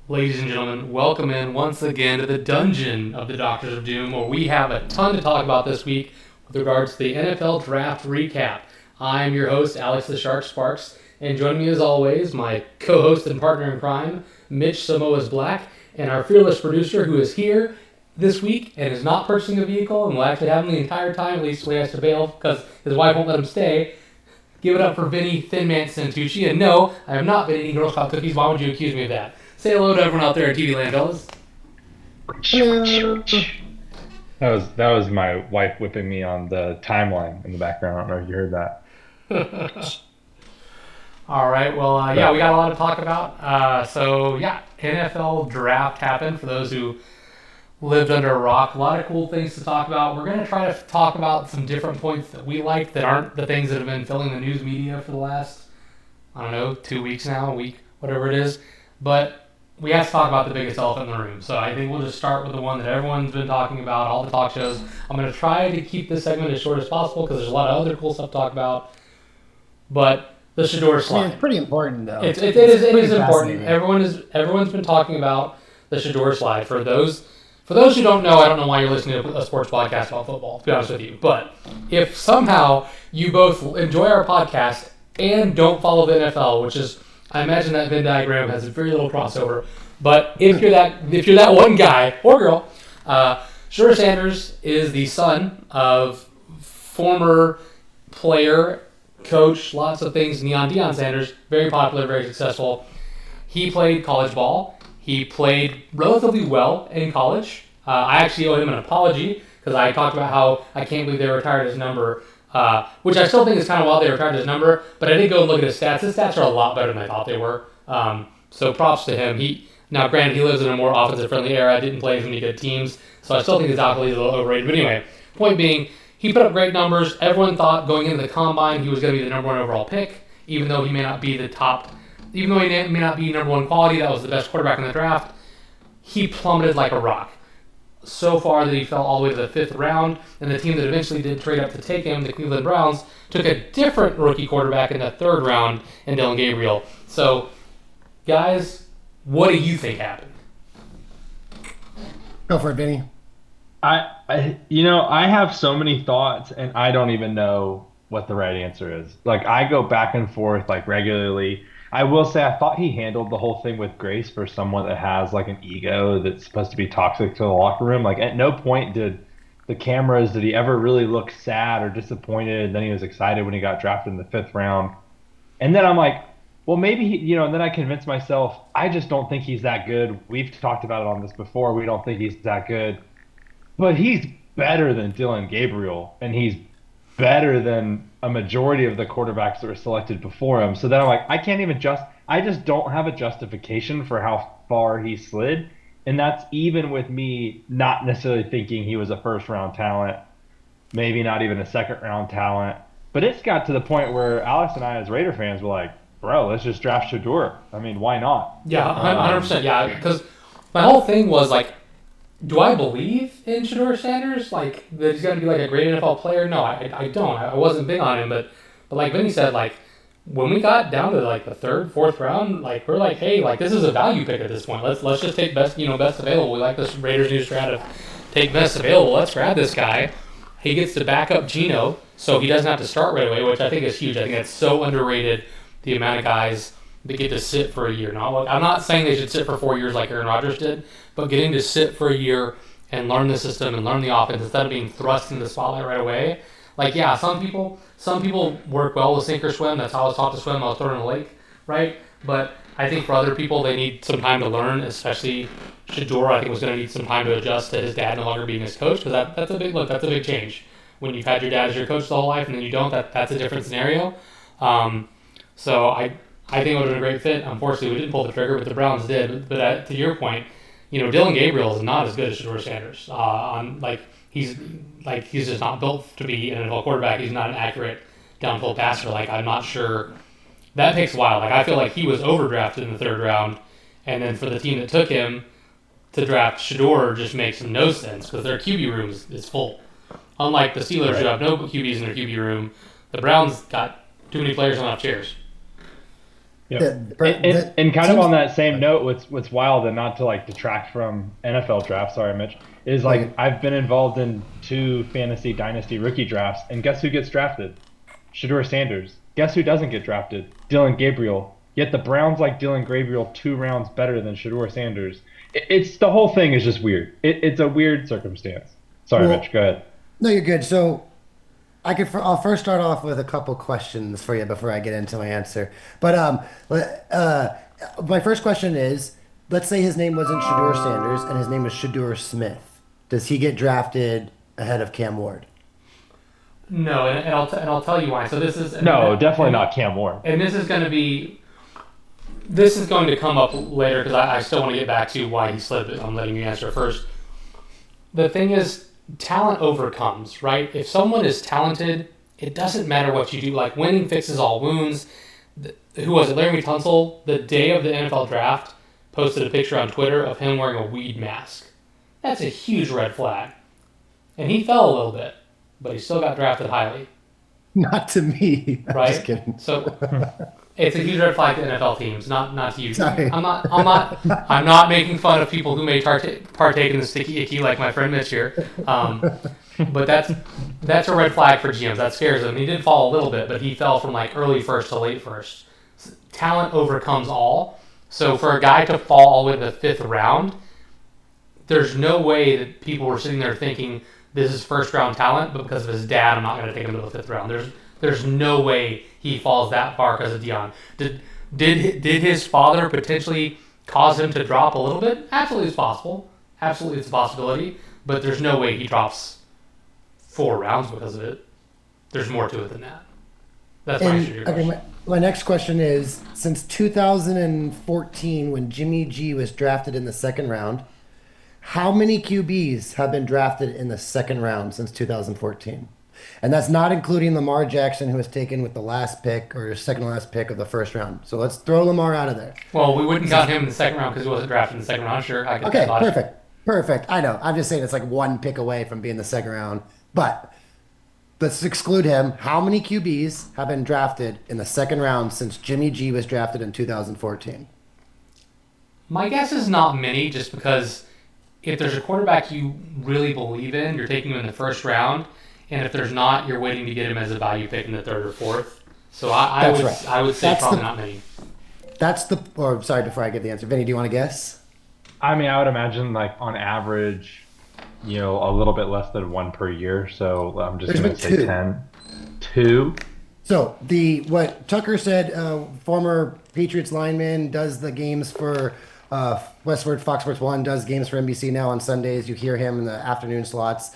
Ladies and gentlemen, welcome in once again to the dungeon of the Doctors of Doom, where we have a ton to talk about this week with regards to the NFL Draft Recap. I'm your host, Alex the Shark Sparks, and joining me as always, my co-host and partner in crime, Mitch Samoa's Black, and our fearless producer who is here this week and is not purchasing a vehicle and will actually have him the entire time, at least when he has to bail because his wife won't let him stay. Give it up for Vinny Thin Man Santucci. And no, I have not been eating Girl Scout cookies. Why would you accuse me of that? Say hello to everyone out there in TV land, fellas. That was my wife whipping me on the timeline in the background. I don't know if you heard that. All right. Well, we got a lot to talk about. NFL draft happened for those who lived under a rock. A lot of cool things to talk about. We're going to try to talk about some different points that we like that aren't the things that have been filling the news media for the last, 2 weeks now, a week, whatever it is. But we have to talk about the biggest elephant in the room. So I think we'll just start with the one that everyone's been talking about, all the talk shows. I'm going to try to keep this segment as short as possible because there's a lot of other cool stuff to talk about. But the Shedeur slide. It's pretty important, though. It is important. Everyone's been talking about the Shedeur slide. For those who don't know, I don't know why you're listening to a sports podcast about football, to be honest with you. But if somehow you both enjoy our podcast and don't follow the NFL, which is, I imagine that Venn diagram has very little crossover. But if you're that one guy or girl, Shedeur Sanders is the son of former player, coach, lots of things, Deion Sanders, very popular, very successful. He played college ball. He played relatively well in college. I actually owe him an apology because I talked about how I can't believe they retired his number, which I still think is kind of wild they retired his number, but I did go and look at his stats. His stats are a lot better than I thought they were. So props to him. Now, granted, he lives in a more offensive-friendly era. Didn't play as many good teams, so I still think his accolades are a little overrated. But anyway, point being, he put up great numbers. Everyone thought going into the combine he was going to be the number one overall pick, even though he may not be number one quality. That was the best quarterback in the draft. He plummeted like a rock. So far that he fell all the way to the 5th round, and the team that eventually did trade up to take him, the Cleveland Browns, took a different rookie quarterback in the 3rd round in Dillon Gabriel. So, guys, what do you think happened? Go for it, Vinny. I have so many thoughts, and I don't even know what the right answer is. Like, I go back and forth, regularly. I will say I thought he handled the whole thing with grace for someone that has, an ego that's supposed to be toxic to the locker room. At no point did he ever really look sad or disappointed, and then he was excited when he got drafted in the 5th round. And then I'm like, well, maybe and then I convinced myself, I just don't think he's that good. We've talked about it on this before. We don't think he's that good. But he's better than Dillon Gabriel, and he's better than a majority of the quarterbacks that were selected before him. So then I'm like, I just don't have a justification for how far he slid. And that's even with me not necessarily thinking he was a 1st-round talent, maybe not even a 2nd-round talent. But it's got to the point where Alex and I as Raider fans were like, bro, let's just draft Shedeur. I mean, why not? Yeah, 100%. Yeah, because my whole thing was do I believe in Shedeur Sanders? That he's going to be a great NFL player? No, I don't. I wasn't big on him, but like Vinny said, when we got down to the 3rd, 4th round, we're like, hey, this is a value pick at this point. Let's just take best available. We like this Raiders new strat of take best available. Let's grab this guy. He gets to back up Geno, so he doesn't have to start right away, which I think is huge. I think that's so underrated, the amount of guys that get to sit for a year. Now, I'm not saying they should sit for 4 years like Aaron Rodgers did, but getting to sit for a year and learn the system and learn the offense instead of being thrust into the spotlight right away. Some people work well with sink or swim. That's how I was taught to swim. I was thrown in a lake, right? But I think for other people, they need some time to learn, especially Shedeur, I think, was going to need some time to adjust to his dad no longer being his coach, because that's a big change. When you've had your dad as your coach the whole life and then you don't, that's a different scenario. So I think it would have been a great fit. Unfortunately, we didn't pull the trigger, but the Browns did. But to your point, Dillon Gabriel is not as good as Shedeur Sanders. He's just not built to be an NFL quarterback. He's not an accurate downfield passer. I'm not sure. That takes a while. I feel like he was overdrafted in the 3rd round, and then for the team that took him to draft Shedeur just makes no sense because their QB room is full. Unlike the Steelers, who have no QBs in their QB room, the Browns got too many players on enough chairs. Yep. And kind of on that same note, what's wild and not to like detract from NFL drafts, sorry, Mitch, is like I've been involved in two fantasy dynasty rookie drafts, and guess who gets drafted? Shador Sanders. Guess who doesn't get drafted? Dylan Gabriel. Yet the Browns like Dylan Gabriel 2 rounds better than Shador Sanders. It's the whole thing is just weird. It's a weird circumstance. Sorry, Mitch. Go ahead. No, you're good. So I'll first start off with a couple questions for you before I get into my answer. But my first question is, let's say his name wasn't Shador Sanders and his name was Shador Smith. Does he get drafted ahead of Cam Ward? No, and I'll tell you why. So this is definitely not Cam Ward. And this is going to come up later because I still want to get back to why he slipped it. I'm letting you answer first. The thing is, talent overcomes, right? If someone is talented, it doesn't matter what you do. Like, winning fixes all wounds. Who was it? Larry Tunsil, the day of the NFL draft, posted a picture on Twitter of him wearing a weed mask. That's a huge red flag. And he fell a little bit, but he still got drafted highly. Not to me. Right? Just kidding. So it's a huge red flag to NFL teams, not to you. Sorry. I'm not making fun of people who may partake in the sticky icky like my friend Mitch here. But that's a red flag for GMs. That scares them. He did fall a little bit, but he fell from like early first to late first. Talent overcomes all. So for a guy to fall all the way to the 5th round, there's no way that people were sitting there thinking this is first round talent, but because of his dad, I'm not going to take him to the 5th round. There's no way he falls that far because of Deion. Did his father potentially cause him to drop a little bit? Absolutely, it's possible. Absolutely, it's a possibility. But there's no way he drops 4 rounds because of it. There's more to it than that. That's my answer to your question. My next question is, since 2014, when Jimmy G was drafted in the 2nd round, how many QBs have been drafted in the 2nd round since 2014? And that's not including Lamar Jackson, who was taken with the last pick or second to last pick of the 1st round. So let's throw Lamar out of there. Well, we wouldn't count him in the 2nd round because he wasn't drafted in the 2nd round. Sure. Okay, perfect. I know. I'm just saying it's like one pick away from being the 2nd round. But let's exclude him. How many QBs have been drafted in the 2nd round since Jimmy G was drafted in 2014? My guess is not many, just because if there's a quarterback you really believe in, you're taking him in the 1st round. And if there's not, you're waiting to get him as a value pick in the 3rd or 4th. So I would say probably not many. Sorry, before I give the answer, Vinny, do you want to guess? I mean, I would imagine like on average, a little bit less than 1 per year. So I'm just going to say 10. 2? So what Tucker said, former Patriots lineman, does the games for Westward, Fox Sports 1, does games for NBC now on Sundays. You hear him in the afternoon slots.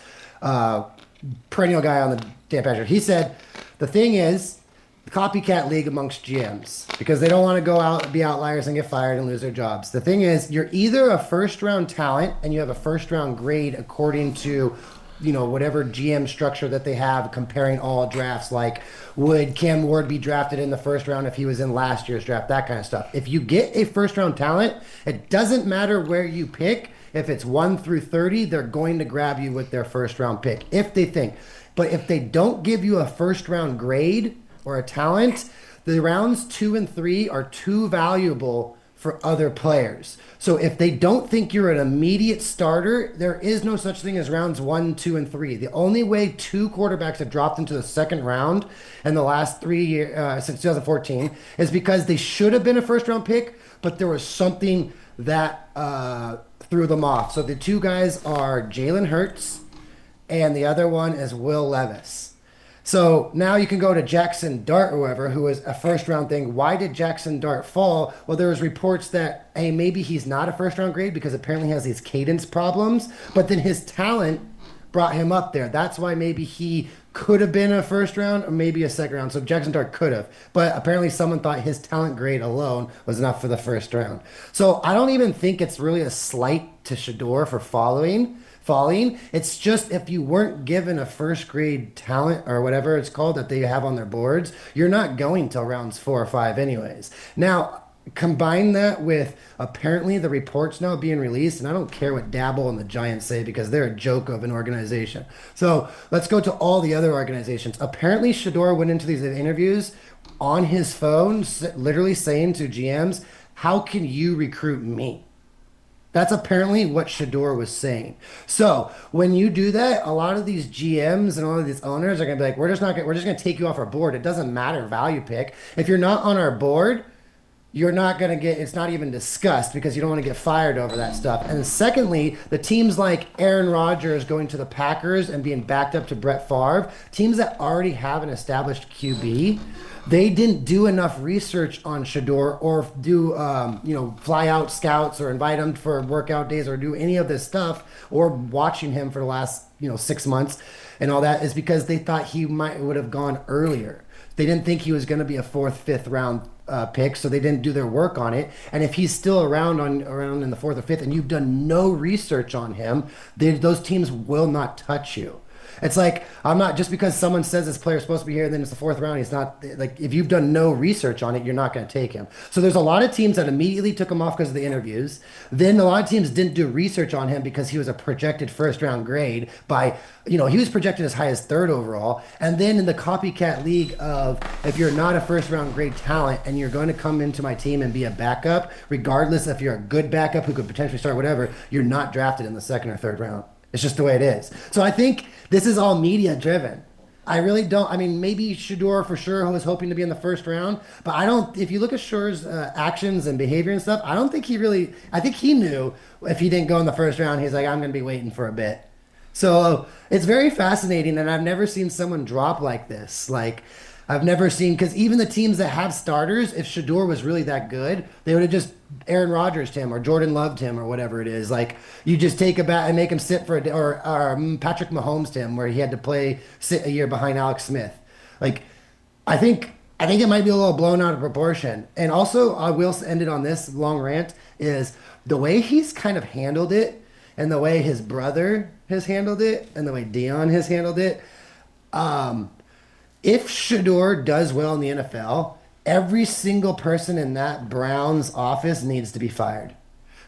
Perennial guy on the Dan Patrick. He said, the thing is, the copycat league amongst GMs, because they don't want to go out and be outliers and get fired and lose their jobs. The thing is, you're either a 1st round talent and you have a 1st round grade according to, whatever GM structure that they have comparing all drafts. Like, would Cam Ward be drafted in the 1st round if he was in last year's draft? That kind of stuff. If you get a 1st round talent, it doesn't matter where you pick. If it's 1 through 30, they're going to grab you with their 1st round pick if they think. But if they don't give you a 1st round grade or a talent, the rounds 2 and 3 are too valuable for other players. So if they don't think you're an immediate starter, there is no such thing as rounds 1, 2, and 3. The only way 2 quarterbacks have dropped into the 2nd round in the last 3 years since 2014 is because they should have been a 1st round pick, but there was something that threw them off. So the 2 guys are Jalen Hurts, and the other one is Will Levis. So now you can go to Jackson Dart or whoever, who was a 1st round thing. Why did Jackson Dart fall? Well, there was reports that, hey, maybe he's not a 1st round grade because apparently he has these cadence problems, but then his talent brought him up there. That's why maybe he could have been a 1st round or maybe a 2nd round. So Jackson Dart could have, but apparently someone thought his talent grade alone was enough for the 1st round. So I don't even think it's really a slight to Shador for falling. It's just if you weren't given a 1st grade talent or whatever it's called that they have on their boards, you're not going till rounds 4 or 5 anyways. Now, combine that with apparently the reports now being released, and I don't care what Dabble and the Giants say because they're a joke of an organization. So let's go to all the other organizations. Apparently, Shador went into these interviews on his phone, literally saying to GMs, "How can you recruit me?" That's apparently what Shador was saying. So when you do that, a lot of these GMs and all of these owners are gonna be like, "We're just not gonna, we're just gonna take you off our board. It doesn't matter value pick. If you're not on our board, you're not going to get, it's not even discussed because you don't want to get fired over that stuff." And secondly, the teams like Aaron Rodgers going to the Packers and being backed up to Brett Favre, teams that already have an established QB, they didn't do enough research on Shador or do, fly out scouts or invite him for workout days or do any of this stuff or watching him for the last, 6 months and all that is because they thought he would have gone earlier. They didn't think he was going to be a fourth, fifth round pick, so they didn't do their work on it. And if he's still around in the fourth or fifth, and you've done no research on him, those teams will not touch you. It's like I'm not just because someone says this player's supposed to be here, and then it's the fourth round. He's not like if you've done no research on it, you're not going to take him. So there's a lot of teams that immediately took him off because of the interviews. Then a lot of teams didn't do research on him because he was a projected first round grade by he was projected as high as third overall. And then in the copycat league of if you're not a first round grade talent and you're going to come into my team and be a backup, regardless if you're a good backup who could potentially start whatever, you're not drafted in the second or third round. It's just the way it is. So I think this is all media driven. I really don't. I mean, maybe Shador for sure was hoping to be in the first round, but I don't. If you look at Shador's actions and behavior and stuff, I don't think he really. I think he knew if he didn't go in the first round, he's like, I'm going to be waiting for a bit. So it's very fascinating, and I've never seen someone drop like this. Like, I've never seen, because even the teams that have starters, if Shador was really that good, they would have just Aaron Rodgers him or Jordan loved him or whatever it is. Like, you just take a bat and make him sit for a day, or Patrick Mahomes him, where he had to sit a year behind Alex Smith. Like, I think it might be a little blown out of proportion. And also, I will end it on this long rant, is the way he's kind of handled it and the way his brother has handled it and the way Dion has handled it. If Shador does well in the NFL, every single person in that Browns office needs to be fired.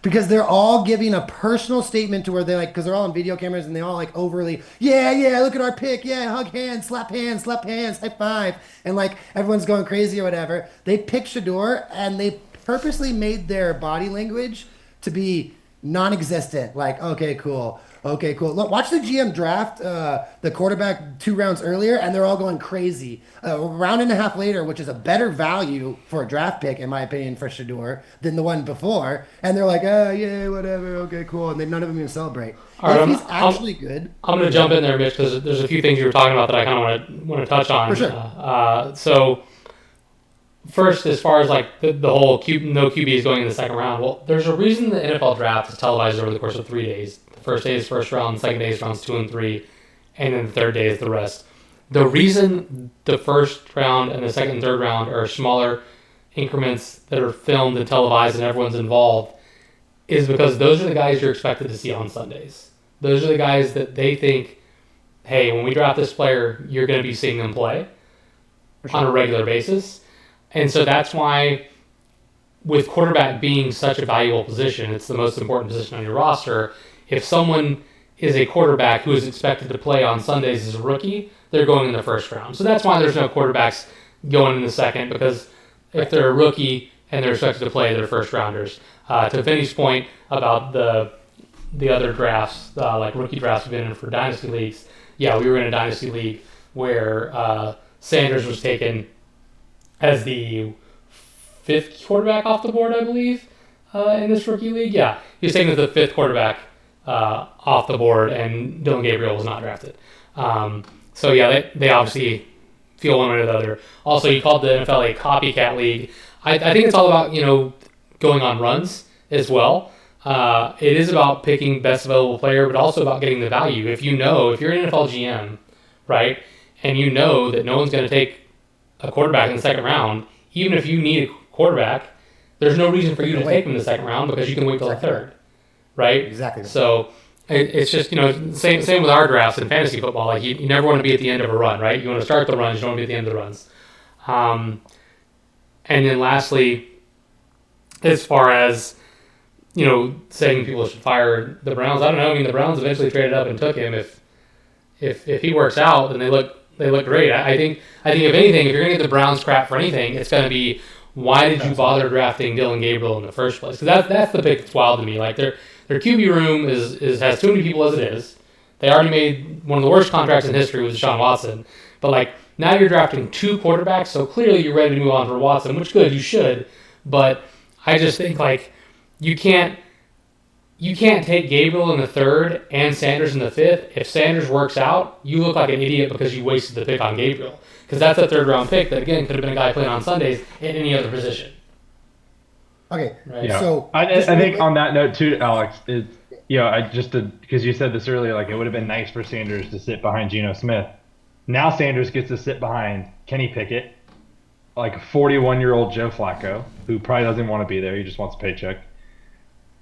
Because they're all giving a personal statement to where they're like, because they're all on video cameras and they all like overly, yeah, look at our pick. Yeah, hug hands, slap hands, high five. And like everyone's going crazy or whatever. They picked Shador and they purposely made their body language to be non-existent. Like, okay, cool. Look, watch the GM draft the quarterback 2 rounds earlier, and they're all going crazy. A round and a half later, which is a better value for a draft pick, in my opinion, for Shador than the one before. And they're like, oh, yeah, whatever, okay, cool. And none of them even celebrate. All right, he's actually good. I'm going to jump in there, Mitch, because there's a few things you were talking about that I kind of want to touch on. For sure. So first, as far as like the whole no QBs going in the second round, well, there's a reason the NFL draft is televised over the course of 3 days. The first day is first round, the second day is rounds 2 and 3, and then the third day is the rest. The reason the first round and the second and third round are smaller increments that are filmed and televised and everyone's involved is because those are the guys you're expected to see on Sundays. Those are the guys that they think, hey, when we draft this player, you're going to be seeing them play on a regular basis. And so that's why, with quarterback being such a valuable position, it's the most important position on your roster. If someone is a quarterback who is expected to play on Sundays as a rookie, they're going in the first round. So that's why there's no quarterbacks going in the second, because if they're a rookie and they're expected to play, they're first rounders. To Vinny's point about the other drafts, like rookie drafts we've been in for dynasty leagues, yeah, we were in a dynasty league where Sanders was taken as the 5th quarterback off the board, I believe, in this rookie league. Yeah, he was taken as the 5th quarterback off the board, and Dylan Gabriel was not drafted. So yeah, they obviously feel one way or the other. Also, you called the NFL a copycat league. I think it's all about going on runs as well. It is about picking best available player, but also about getting the value. If you're an NFL GM, right, and you know that no one's going to take a quarterback in the second round, even if you need a quarterback, there's no reason for you to take him in the second round because you can wait till the third, right? Exactly. So it's just same with our drafts in fantasy football. Like you never want to be at the end of a run, right? You want to start the runs, you don't want to be at the end of the runs. And then lastly, as far as, saying people should fire the Browns, I don't know. I mean, the Browns eventually traded up and took him. If he works out, then they look great. I think if anything, if you're going to get the Browns crap for anything, it's going to be, why did you bother drafting Dylan Gabriel in the first place? Because that's the pick that's wild to me. Like, their QB room has too many people as it is. They already made one of the worst contracts in history with Deshaun Watson. But, like, now you're drafting 2 quarterbacks, so clearly you're ready to move on for Watson, which good, you should. But I just think, like, you can't take Gabriel in the 3rd and Sanders in the 5th. If Sanders works out, you look like an idiot because you wasted the pick on Gabriel. Because that's a 3rd-round pick that, again, could have been a guy playing on Sundays in any other position. Okay, right? Yeah. So I think on that note too, Alex, is because you said this earlier, like it would have been nice for Sanders to sit behind Geno Smith. Now Sanders gets to sit behind Kenny Pickett, like a 41-year-old Joe Flacco, who probably doesn't want to be there. He just wants a paycheck.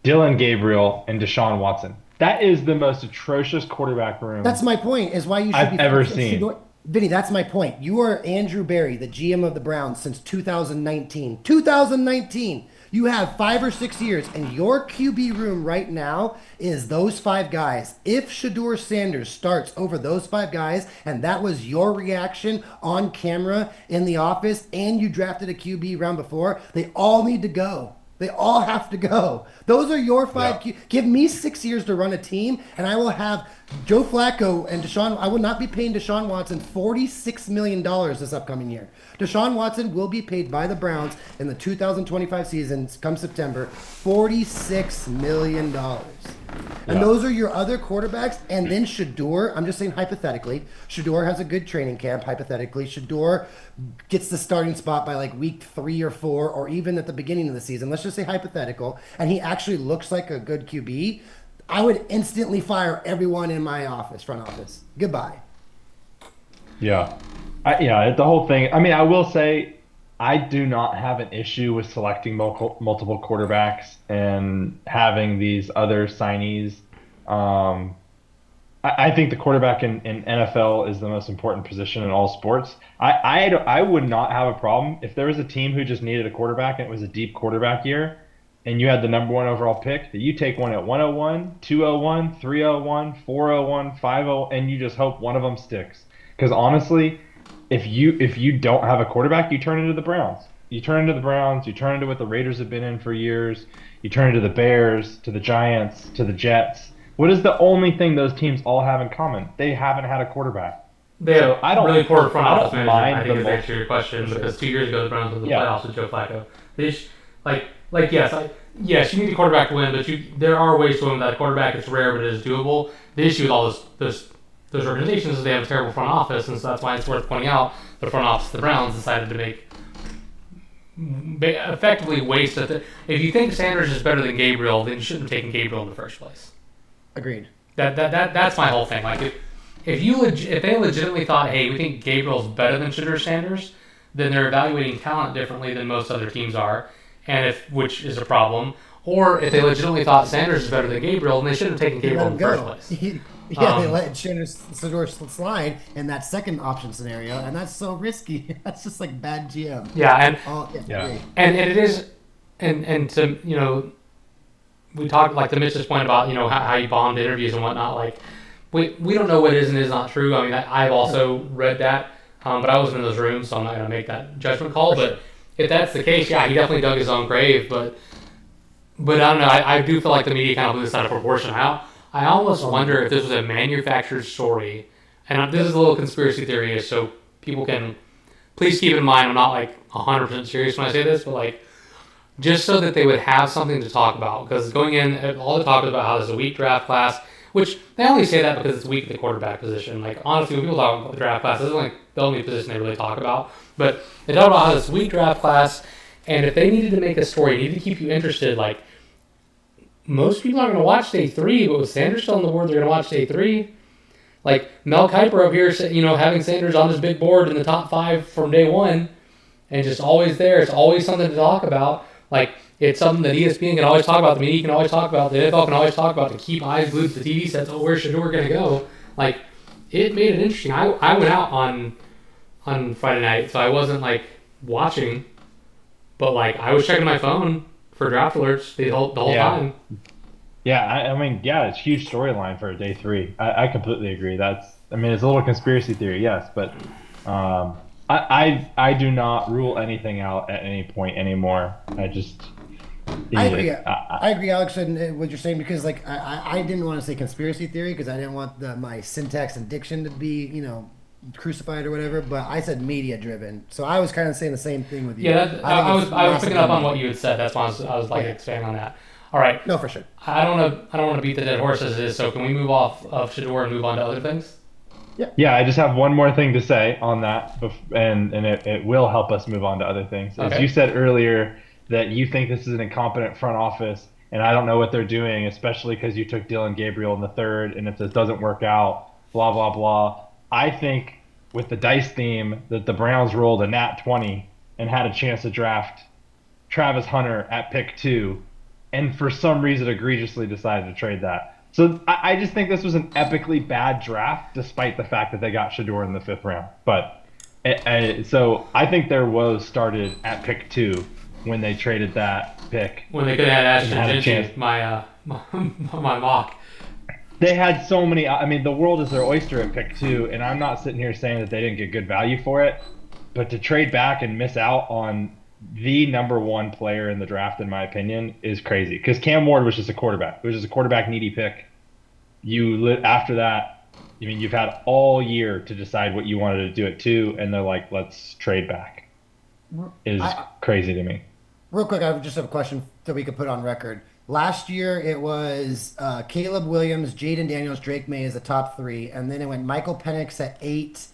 Dylan Gabriel and Deshaun Watson. That is the most atrocious quarterback room. That's my point. Is why you should I've be ever seen. Vinny, that's my point. You are Andrew Berry, the GM of the Browns since 2019. 2019. You have 5 or 6 years, and your QB room right now is those 5 guys. If Shedeur Sanders starts over those 5 guys, and that was your reaction on camera in the office, and you drafted a QB round before, they all need to go. They all have to go. Those are your 5. Yeah. Give me 6 years to run a team, and I will have Joe Flacco and Deshaun. I will not be paying Deshaun Watson $46 million this upcoming year. Deshaun Watson will be paid by the Browns in the 2025 season, come September, $46 million. And those are your other quarterbacks. And then Shedeur, I'm just saying hypothetically, Shedeur has a good training camp, hypothetically. Shedeur gets the starting spot by like week 3 or 4, or even at the beginning of the season. Let's just say hypothetical. And he actually looks like a good QB. I would instantly fire everyone in my front office. Goodbye. Yeah. The whole thing. I mean, I will say I do not have an issue with selecting multiple quarterbacks and having these other signees. I think the quarterback in NFL is the most important position in all sports. I would not have a problem if there was a team who just needed a quarterback and it was a deep quarterback year, and you had the number 1 overall pick, that you take one at 101, 201, 301, 401, 50, and you just hope one of them sticks. Because honestly, if you don't have a quarterback, you turn into the Browns. You turn into what the Raiders have been in for years. You turn into the Bears, to the Giants, to the Jets. What is the only thing those teams all have in common? They haven't had a quarterback. They have really poor front office don't management. mind I think the is the answer to your question, because 2 years ago the Browns were in the playoffs with Joe Flacco. Yes, you need a quarterback to win, but there are ways to win with that quarterback. It's rare, but it is doable. The issue with all those organizations is they have a terrible front office, and so that's why it's worth pointing out the front office of the Browns decided to effectively waste it. If you think Sanders is better than Gabriel, then you shouldn't have taken Gabriel in the first place. Agreed. That's my whole thing. Like if they legitimately thought, hey, we think Gabriel's better than Shedeur Sanders, then they're evaluating talent differently than most other teams are, which is a problem. Or if they legitimately thought Sanders is better than Gabriel, then they shouldn't have taken Gabriel in the first place. They let Shedeur slide in that second option scenario, and that's so risky. That's just like bad GM. Yeah, and it is, and to we talked like to Mitch's point about how you bombed interviews and whatnot. Like we don't know what is and is not true. I mean, I've also read that, but I wasn't in those rooms, so I'm not going to make that judgment call. But if that's the case, yeah, he definitely dug his own grave. But I don't know. I do feel like the media kind of blew this out of proportion. I almost wonder if this was a manufactured story, and this is a little conspiracy theory, so people can please keep in mind I'm not like 100% serious when I say this, but like just so that they would have something to talk about. Because going in, all the talk is about how there's a weak draft class, which they only say that because it's weak at the quarterback position. Like honestly, when people talk about the draft class, this is like the only position they really talk about. But they talk about how this weak draft class, and if they needed to make a story, needed to keep you interested, like most people aren't going to watch day 3, but with Sanders still on the board, they're going to watch day 3. Like Mel Kiper up here, having Sanders on his big board in the top 5 from day 1, and just always there. It's always something to talk about. Like it's something that ESPN can always talk about, the media can always talk about, the NFL can always talk about, to keep eyes glued to the TV sets. Oh, where's Shedeur going to go? Like it made it interesting. I went out on Friday night, so I wasn't like watching, but like I was checking my phone for draft alerts the whole time. Yeah, I mean, yeah, it's a huge storyline for day 3. I completely agree. It's a little conspiracy theory, yes, but I do not rule anything out at any point anymore. I agree. I agree, Alex, and what you're saying, because like I didn't want to say conspiracy theory because I didn't want my syntax and diction to be crucified or whatever. But I said media driven, so I was kind of saying the same thing with you. Yeah, I was picking up on what you had said. That's why I was like expanding on that. All right. No, for sure. I don't want to beat the dead horse as it is. So can we move off of Shador and move on to other things? Yeah, I just have one more thing to say on that, and it will help us move on to other things. As you said earlier, that you think this is an incompetent front office, and I don't know what they're doing, especially because you took Dylan Gabriel in the 3rd, and if this doesn't work out, blah, blah, blah. I think with the dice theme that the Browns rolled a nat 20 and had a chance to draft Travis Hunter at pick 2, and for some reason egregiously decided to trade that. So I just think this was an epically bad draft, despite the fact that they got Shador in the 5th round. But so I think their woes started at pick 2 when they traded that pick. When they could have had Ashton my mock. They had so many. The world is their oyster at pick 2, and I'm not sitting here saying that they didn't get good value for it. But to trade back and miss out on the number 1 player in the draft, in my opinion, is crazy. Because Cam Ward was just a quarterback. It was just a quarterback needy pick. After that, you've had all year to decide what you wanted to do at 2, and they're like, let's trade back. Is crazy to me. Real quick, I just have a question that we could put on record. Last year, it was Caleb Williams, Jaden Daniels, Drake May as the top 3, and then it went Michael Penix at 8,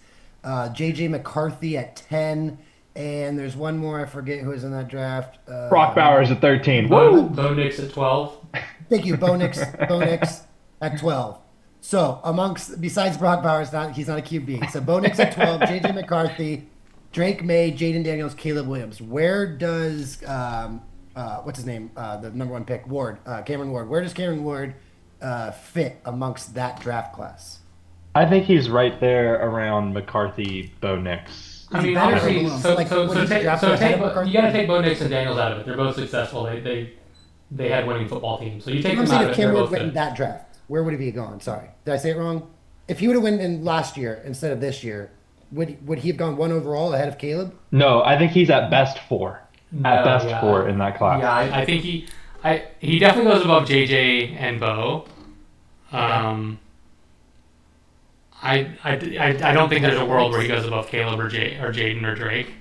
J.J. McCarthy at 10, and there's one more, I forget who was in that draft. Brock Bowers at 13. Woo! Bo Nix at 12. Thank you, Bo Nix at 12. So besides Brock Bowers, he's not a QB. So Bo Nix at 12, J.J. McCarthy, Drake May, Jaden Daniels, Caleb Williams. Where does what's his name? The number 1 pick, Cameron Ward. Where does Cameron Ward fit amongst that draft class? I think he's right there around McCarthy, Bo Nix. Obviously, you got to take Bo Nix and Daniels out of it. They're both successful. They had winning football teams. So you take them out of it. If Cameron Ward went in that draft, where would he be gone? Sorry, did I say it wrong? If he would have went in last year instead of this year, would he have gone 1 overall ahead of Caleb? No, I think he's at best 4. At best 4 in that class. Yeah, I think he definitely goes above JJ and Bo. I don't think there's a world where he goes above Caleb or Jaden or Drake.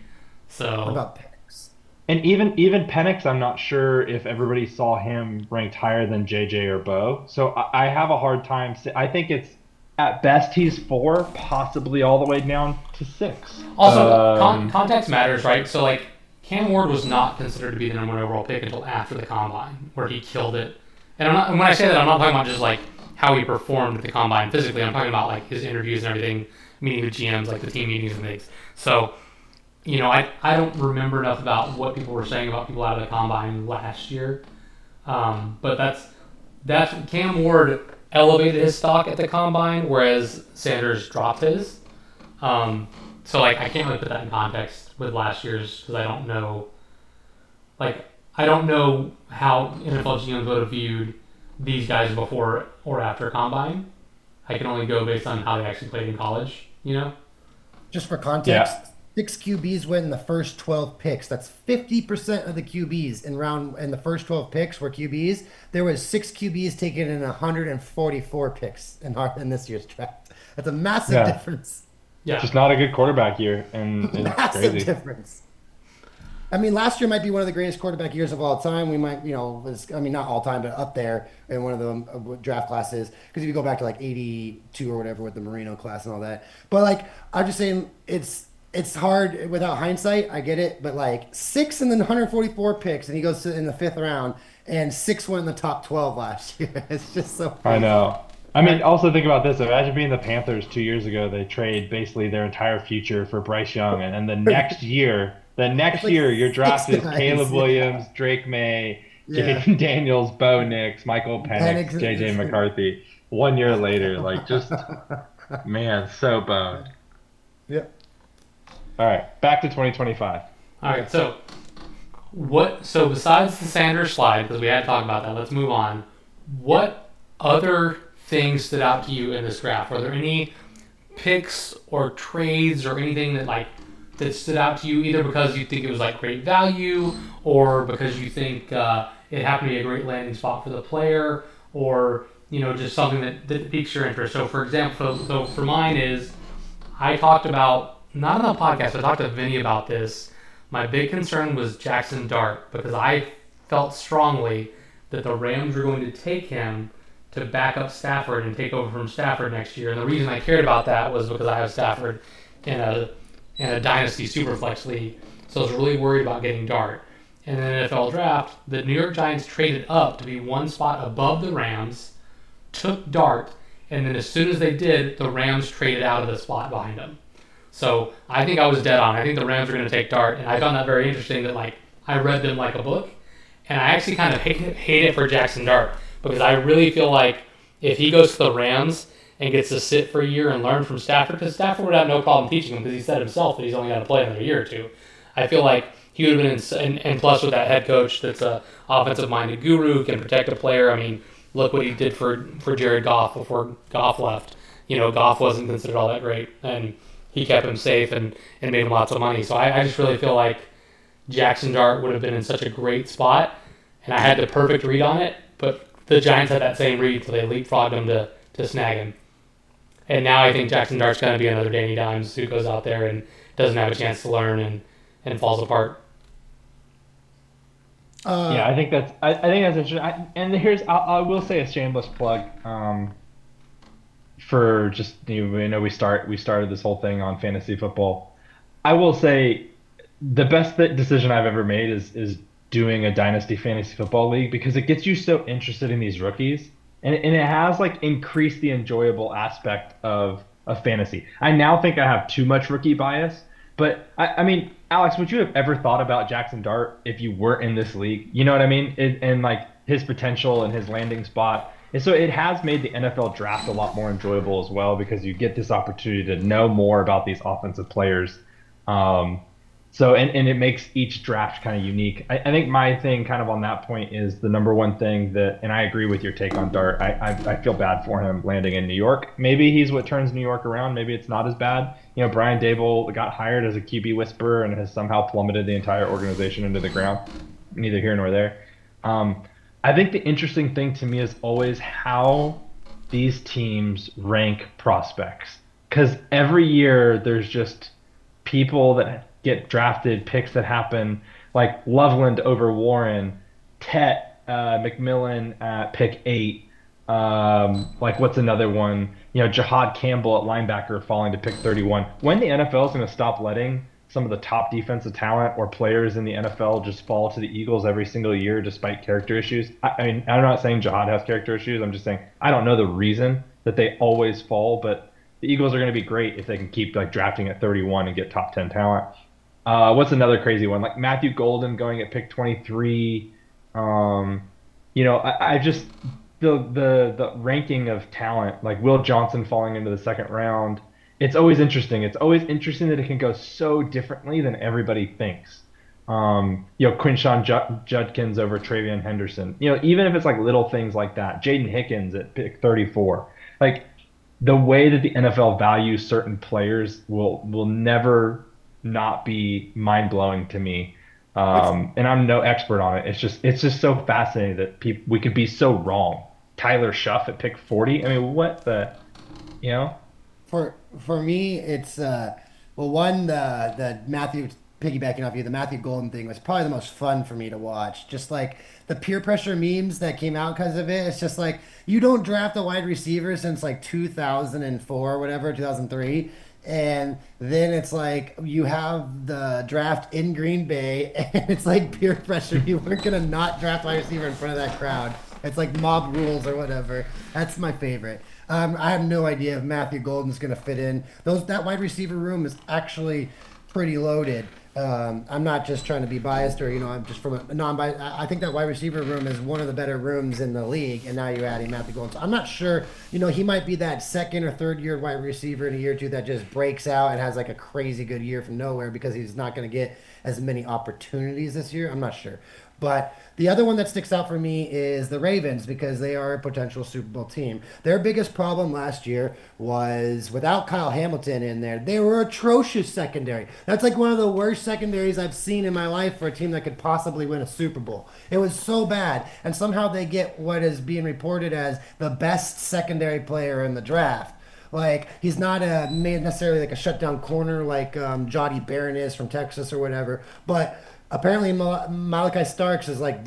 So what about Penix? And even Penix, I'm not sure if everybody saw him ranked higher than JJ or Bo. So I have a hard time. I think it's at best he's 4, possibly all the way down to 6. Also, context matters, right? So like Cam Ward was not considered to be the number 1 overall pick until after the combine, where he killed it. And when I say that, I'm not talking about just like how he performed at the combine physically. I'm talking about like his interviews and everything, meeting with GMs, like the team meetings and things. So, I don't remember enough about what people were saying about people out of the combine last year. But that's Cam Ward elevated his stock at the combine, whereas Sanders dropped his. So like I can't really put that in context with last year's because I don't know how NFL GMs would have viewed these guys before or after combine. I can only go based on how they actually played in college, Just for context, 6 QBs went in the first 12 picks. That's 50% of the QBs in the first 12 picks were QBs. There was 6 QBs taken in 144 picks in this year's draft. That's a massive difference. Yeah, just not a good quarterback year, and massive crazy difference. Last year might be one of the greatest quarterback years of all time. We might, not all time, but up there in one of the draft classes. Because if you go back to like 82 or whatever with the Marino class and all that. But like, I'm just saying it's hard without hindsight. I get it. But like 6 in the 144 picks, and he goes in the 5th round, and 6 went in the top 12 last year. It's just so crazy. I know. Also think about this. Imagine being the Panthers 2 years ago. They trade basically their entire future for Bryce Young, and then the next year, your draft is Caleb Williams, Drake May, Jaden Daniels, Bo Nix, Michael Penix, JJ McCarthy. 1 year later, man, so boned. Yep. All right, back to 2025. All right, so So besides the Sanders slide, because we had to talk about that, let's move on. What other things stood out to you in this draft? Are there any picks or trades or anything that stood out to you, either because you think it was like great value, or because you think it happened to be a great landing spot for the player, or just something that piques your interest? So for example, so for mine is, I talked about, not on the podcast, I talked to Vinny about this. My big concern was Jackson Dart, because I felt strongly that the Rams were going to take him to back up Stafford and take over from Stafford next year. And the reason I cared about that was because I have Stafford in a Dynasty Superflex league. So I was really worried about getting Dart. And in the NFL draft, the New York Giants traded up to be one spot above the Rams, took Dart, and then as soon as they did, the Rams traded out of the spot behind him. So I think I was dead on. I think the Rams were going to take Dart, and I found that very interesting that I read them like a book, and I actually kind of hate it for Jackson Dart, because I really feel like if he goes to the Rams and gets to sit for a year and learn from Stafford, because Stafford would have no problem teaching him, because he said himself that he's only got to play another year or two. I feel like he would have been, and plus with that head coach that's a offensive-minded guru who can protect a player. I mean, look what he did for Jared Goff before Goff left. Goff wasn't considered all that great, and he kept him safe and made him lots of money. So I just really feel like Jackson Dart would have been in such a great spot, and I had the perfect read on it, but the Giants had that same read, so they leapfrogged him to snag him. And now I think Jackson Dart's going to be another Danny Dimes who goes out there and doesn't have a chance to learn and falls apart. Yeah, I think that's interesting. I will say a shameless plug for just we started this whole thing on fantasy football. I will say the best decision I've ever made is doing a dynasty fantasy football league, because it gets you so interested in these rookies, and it has increased the enjoyable aspect of fantasy. I now think I have too much rookie bias, but I mean, Alex, would you have ever thought about Jackson Dart if you weren't in this league? You know what I mean? And his potential and his landing spot. And so it has made the NFL draft a lot more enjoyable as well, because you get this opportunity to know more about these offensive players. So it makes each draft kind of unique. I think my thing kind of on that point is the number one thing that, and I agree with your take on Dart. I feel bad for him landing in New York. Maybe he's what turns New York around. Maybe it's not as bad. Brian Daboll got hired as a QB whisperer and has somehow plummeted the entire organization into the ground. Neither here nor there. I think the interesting thing to me is always how these teams rank prospects, because every year there's just people that get drafted, picks that happen, like Loveland over Warren, Tet McMillan at pick 8. What's another one? Jahad Campbell at linebacker falling to pick 31. When the NFL is going to stop letting some of the top defensive talent or players in the NFL just fall to the Eagles every single year despite character issues? I mean, I'm not saying Jahad has character issues. I'm just saying I don't know the reason that they always fall, but the Eagles are going to be great if they can keep drafting at 31 and get top 10 talent. What's another crazy one? Like Matthew Golden going at pick 23. I just the ranking of talent, like Will Johnson falling into the second round. It's always interesting. It's always interesting that it can go so differently than everybody thinks. Quinshawn Judkins over Travion Henderson. Even if it's little things like that. Jaden Hickens at pick 34. The way that the NFL values certain players will never not be mind blowing to me. And I'm no expert on it. It's just so fascinating that we could be so wrong. Tyler Shuff at pick 40. I mean, what the, For me, it's one, the Matthew, piggybacking off you, the Matthew Golden thing was probably the most fun for me to watch. Just the peer pressure memes that came out because of it. It's just you don't draft a wide receiver since 2004 or whatever, 2003. And then it's you have the draft in Green Bay, and it's peer pressure. You weren't going to not draft wide receiver in front of that crowd. It's mob rules or whatever. That's my favorite. I have no idea if Matthew Golden's going to fit in. That wide receiver room is actually pretty loaded. I'm not just trying to be biased or, I'm just from a non-biased. I think that wide receiver room is one of the better rooms in the league, and now you're adding Matthew Golden. So I'm not sure, he might be that second or third year wide receiver in a year or two that just breaks out and has like a crazy good year from nowhere because he's not going to get as many opportunities this year. I'm not sure. But the other one that sticks out for me is the Ravens because they are a potential Super Bowl team. Their biggest problem last year was without Kyle Hamilton in there, they were atrocious secondary. That's like one of the worst secondaries I've seen in my life for a team that could possibly win a Super Bowl. It was so bad. And somehow they get what is being reported as the best secondary player in the draft. Like, he's not necessarily like a shutdown corner like Jody Barron is from Texas or whatever, but apparently Malachi Starks is like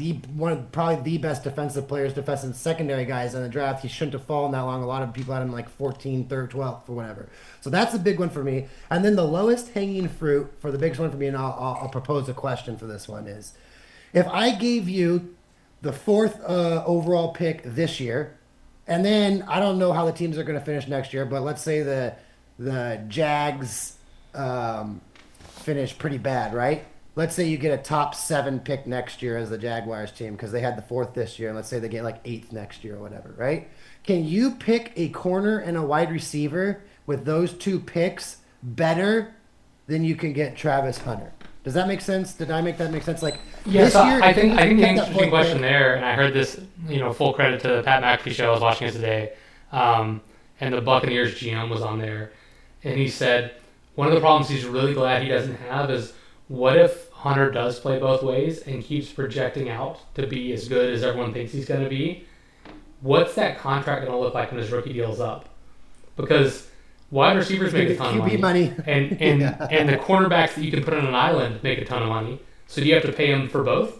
probably the best defensive secondary guys in the draft. He shouldn't have fallen that long. A lot of people had him like 14th, 3rd, 12th or whatever. So that's a big one for me. And then the lowest hanging fruit for the biggest one for me, and I'll propose a question for this one is, if I gave you the 4th overall pick this year, and then I don't know how the teams are going to finish next year, but let's say the Jags finish pretty bad, right? Let's say you get a top 7 pick next year as the Jaguars team because they had the 4th this year, and let's say they get like 8th next year or whatever, right? Can you pick a corner and a wide receiver with those 2 picks better than you can get Travis Hunter? Does that make sense? Did I make that make sense? Like, Yeah, this so year, I think the pick that interesting 4th question pick- there, and I heard this, full credit to the Pat McAfee show. I was watching it today, and the Buccaneers GM was on there, and he said one of the problems he's really glad he doesn't have is what if Hunter does play both ways and keeps projecting out to be as good as everyone thinks he's going to be? What's that contract going to look like when his rookie deal's up? Because wide receivers make a ton of QB money, and Yeah. and the cornerbacks that you can put on an island make a ton of money. So do you have to pay him for both?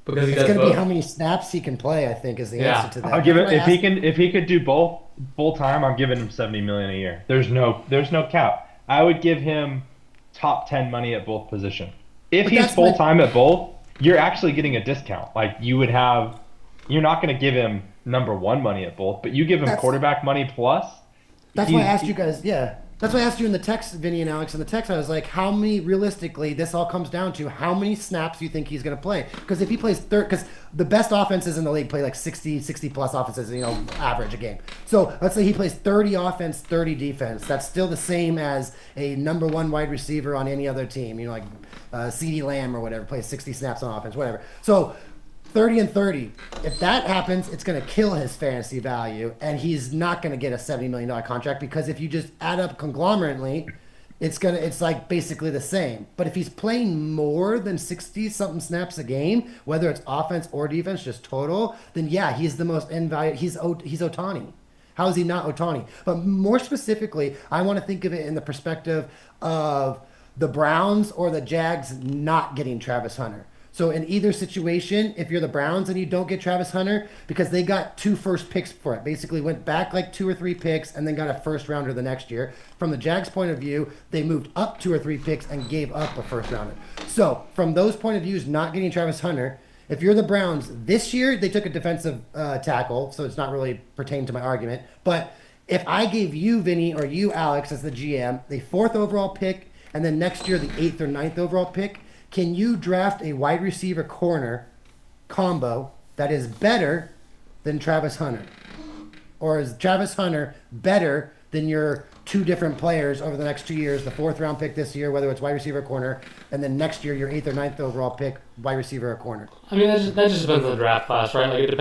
Because he It's does going to be both. how many snaps he can play, I think, is the Yeah. answer to that. I'll give it That's why I if he could do both full time. I'm giving him $70 million a year. There's no cap. I would give him top 10 money at both positions. If But he's that's full time at both, you're actually getting a discount. Like you're not going to give him number 1 money at both, but you give him That's- quarterback money plus. That's why I he's- asked you guys, yeah. That's why I asked you in the text, Vinny and Alex, in the text, I was like, how many, realistically, this all comes down to how many snaps do you think he's going to play? Because if he plays because the best offenses in the league play like 60 plus offenses, average a game. So let's say he plays 30 offense, 30 defense. That's still the same as a number 1 wide receiver on any other team, like CeeDee Lamb or whatever, plays 60 snaps on offense, whatever. So 30 and 30. If that happens, it's going to kill his fantasy value, and he's not going to get a $70 million contract because if you just add up conglomerately, it's like basically the same. But if he's playing more than 60 something snaps a game, whether it's offense or defense, just total, then yeah, he's the most invaluable. He's Ohtani. How is he not Ohtani? But more specifically, I want to think of it in the perspective of the Browns or the Jags not getting Travis Hunter. So in either situation, if you're the Browns and you don't get Travis Hunter, because they got 2 first picks for it, basically went back like 2 or 3 picks and then got a first rounder the next year. From the Jags' point of view, they moved up 2 or 3 picks and gave up a first rounder. So from those point of views, not getting Travis Hunter, if you're the Browns this year, they took a defensive tackle, so it's not really pertaining to my argument. But if I gave you, Vinny, or you, Alex, as the GM, the 4th overall pick, and then next year the 8th or 9th overall pick, can you draft a wide receiver corner combo that is better than Travis Hunter? Or is Travis Hunter better than your 2 different players over the next 2 years, the 4th round pick this year, whether it's wide receiver or corner, and then next year your 8th or 9th overall pick, wide receiver or corner? I mean, that just depends on the draft class, right? Like it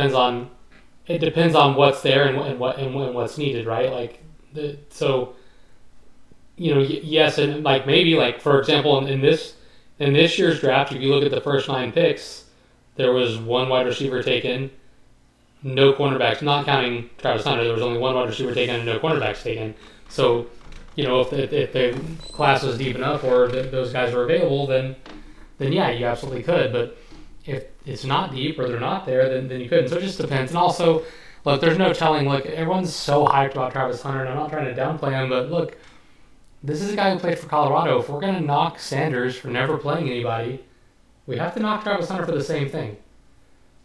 depends on what's there and what's needed, right? Like yes, and like maybe like for example in this year's draft, if you look at the first 9 picks, there was 1 wide receiver taken, no cornerbacks, not counting Travis Hunter. There was only 1 wide receiver taken and no cornerbacks taken. So, if the class was deep enough or those guys were available, then yeah, you absolutely could. But if it's not deep or they're not there, then you couldn't. So it just depends. And also, look, there's no telling. Look, everyone's so hyped about Travis Hunter, and I'm not trying to downplay him, but look, this is a guy who played for Colorado. If we're going to knock Sanders for never playing anybody, we have to knock Travis Hunter for the same thing.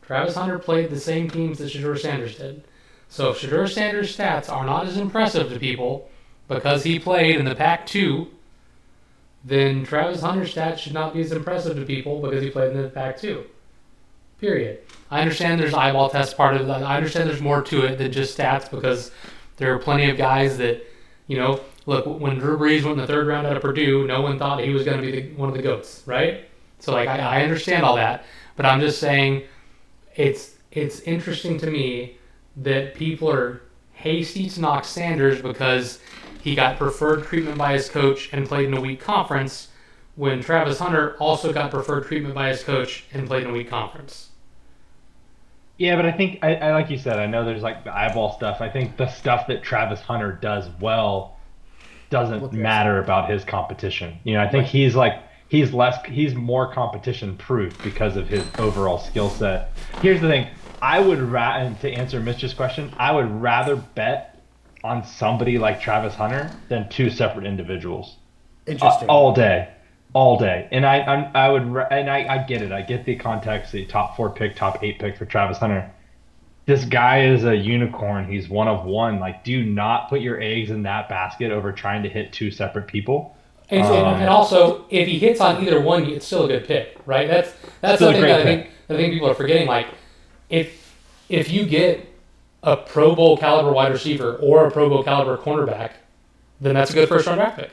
Travis Hunter played the same teams that Shedeur Sanders did. So if Shedeur Sanders' stats are not as impressive to people because he played in the Pac-2, then Travis Hunter's stats should not be as impressive to people because he played in the Pac 2. Period. I understand there's eyeball test part of that. I understand there's more to it than just stats because there are plenty of guys that, look, when Drew Brees went in the third round out of Purdue, no one thought he was going to be one of the GOATs, right? So, I understand all that, but I'm just saying it's interesting to me that people are hasty to knock Sanders because he got preferred treatment by his coach and played in a weak conference, when Travis Hunter also got preferred treatment by his coach and played in a weak conference. Yeah, but I think I like you said, I know there's like the eyeball stuff. I think the stuff that Travis Hunter does well doesn't matter about his competition. I think he's more competition proof because of his overall skill set. Here's the thing. And to answer Mitch's question, I would rather bet on somebody like Travis Hunter than two separate individuals. Interesting. All day. And I get it. I get the context, the top 4 pick, top 8 pick for Travis Hunter. This guy is a unicorn. He's one of one. Like, do not put your eggs in that basket over trying to hit two separate people. And also, if he hits on either one, it's still a good pick, right? That's the thing that I think people are forgetting. Like, if you get a Pro Bowl caliber wide receiver or a Pro Bowl caliber cornerback, then that's a good first round draft pick.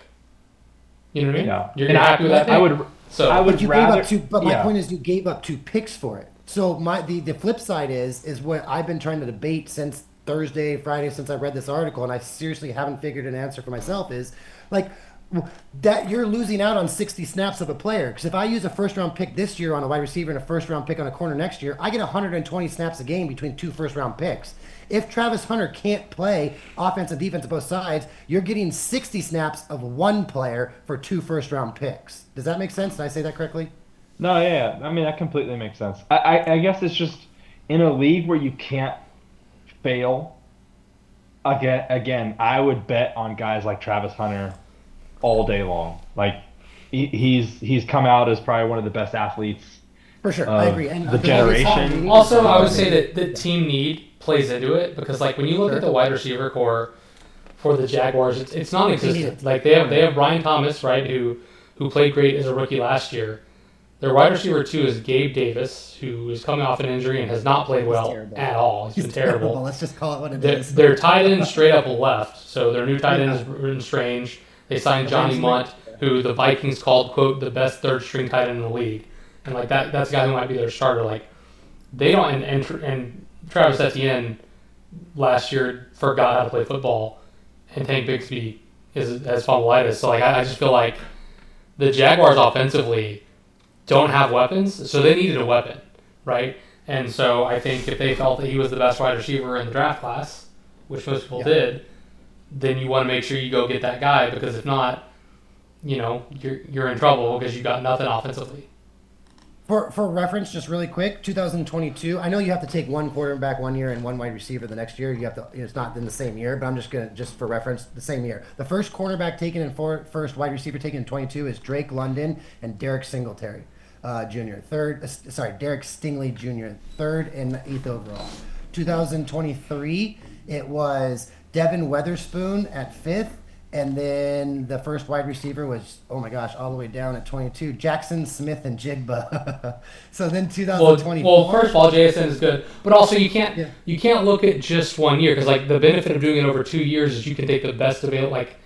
You know what I mean? Yeah. You're happy with that pick? I would rather. But my point is, you gave up 2 picks for it. So the flip side is what I've been trying to debate since Thursday, Friday, since I read this article, and I seriously haven't figured an answer for myself. Is like that you're losing out on 60 snaps of a player. Because if I use a first round pick this year on a wide receiver and a first round pick on a corner next year, I get 120 snaps a game between 2 first round picks. If Travis Hunter can't play offense and defense both sides, you're getting 60 snaps of one player for 2 first round picks. Does that make sense? Did I say that correctly? No, yeah. I mean, that completely makes sense. I guess it's just in a league where you can't fail. Again, I would bet on guys like Travis Hunter all day long. Like, he's come out as probably one of the best athletes. For sure, I agree. And the generation. Also, I would say that the team need plays into it because, like, when you look at the wide receiver core for the Jaguars, it's non-existent. Like, they have Brian Thomas, right, who played great as a rookie last year. Their wide receiver 2 is Gabe Davis, who is coming off an injury and has not played well at all. He's been terrible. Let's just call it what it is. Their tight end straight up left, so their new tight end is Britton Strange. They signed Johnny Munt, who the Vikings called, quote, the best third-string tight end in the league. And, like, that's a guy who might be their starter. Like, they don't – and Travis Etienne last year forgot how to play football, and Tank Bigsby has spondylitis. So, like, I just feel like the Jaguars offensively don't have weapons, so they needed a weapon, right? And so I think if they felt that he was the best wide receiver in the draft class, which most people did, then you want to make sure you go get that guy, because if not, you're in trouble because you got nothing offensively. For reference, just really quick, 2022. I know you have to take one quarterback one year and one wide receiver the next year. You have to. It's not in the same year, but I'm just for reference, the same year. The first cornerback taken in first wide receiver taken in 22 is Drake London and Derek Singletary, Jr. Derek Stingley Jr. 3rd and 8th overall. 2023, it was Devin Weatherspoon at 5th. And then the first wide receiver was, oh my gosh, all the way down at 22, Jackson Smith and Jigba. So then 2024. Well, first of all, JSN is good, but also you can't look at just 1 year, because, like, the benefit of doing it over 2 years is you can take the best available. Like,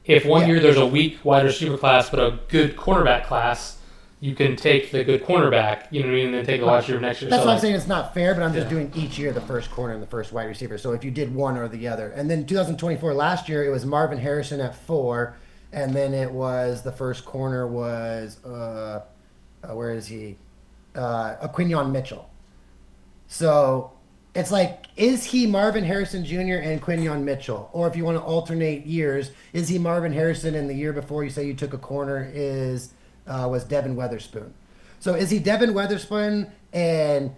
if 1 year there's a weak wide receiver class but a good cornerback class, you can take the good cornerback, you know what I mean, and then take the wide receiver next year. That's what I'm saying. It's not fair, but I'm just doing each year the first corner and the first wide receiver. So if you did one or the other. And then 2024, last year, it was Marvin Harrison at 4. And then it was the first corner was, where is he? Quinyon Mitchell. So it's like, is he Marvin Harrison Jr. and Quinyon Mitchell? Or if you want to alternate years, is he Marvin Harrison and the year before you say you took a corner was Devin Weatherspoon. So is he Devin Weatherspoon and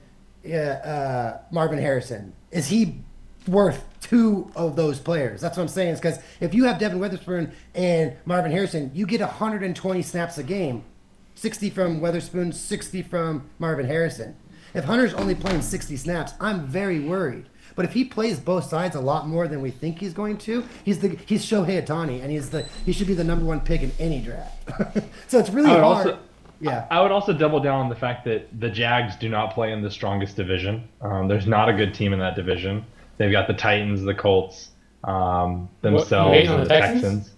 Marvin Harrison? Is he worth 2 of those players? That's what I'm saying. Is because if you have Devin Weatherspoon and Marvin Harrison, you get 120 snaps a game. 60 from Weatherspoon, 60 from Marvin Harrison. If Hunter's only playing 60 snaps, I'm very worried. But if he plays both sides a lot more than we think he's going to, he's Shohei Ohtani, and he should be the number 1 pick in any draft. So it's really hard. I would also double down on the fact that the Jags do not play in the strongest division. There's not a good team in that division. They've got the Titans, the Colts, themselves, and the Texans.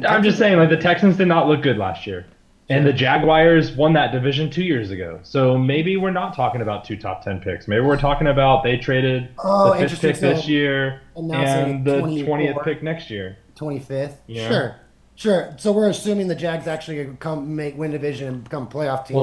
I'm just saying, like, the Texans did not look good last year. And the Jaguars won that division 2 years ago. So maybe we're not talking about 2 top 10 picks. Maybe we're talking about they traded the 5th pick this year and the 20th pick next year. 25th? Yeah. Sure. So we're assuming the Jags actually win division and become a playoff team.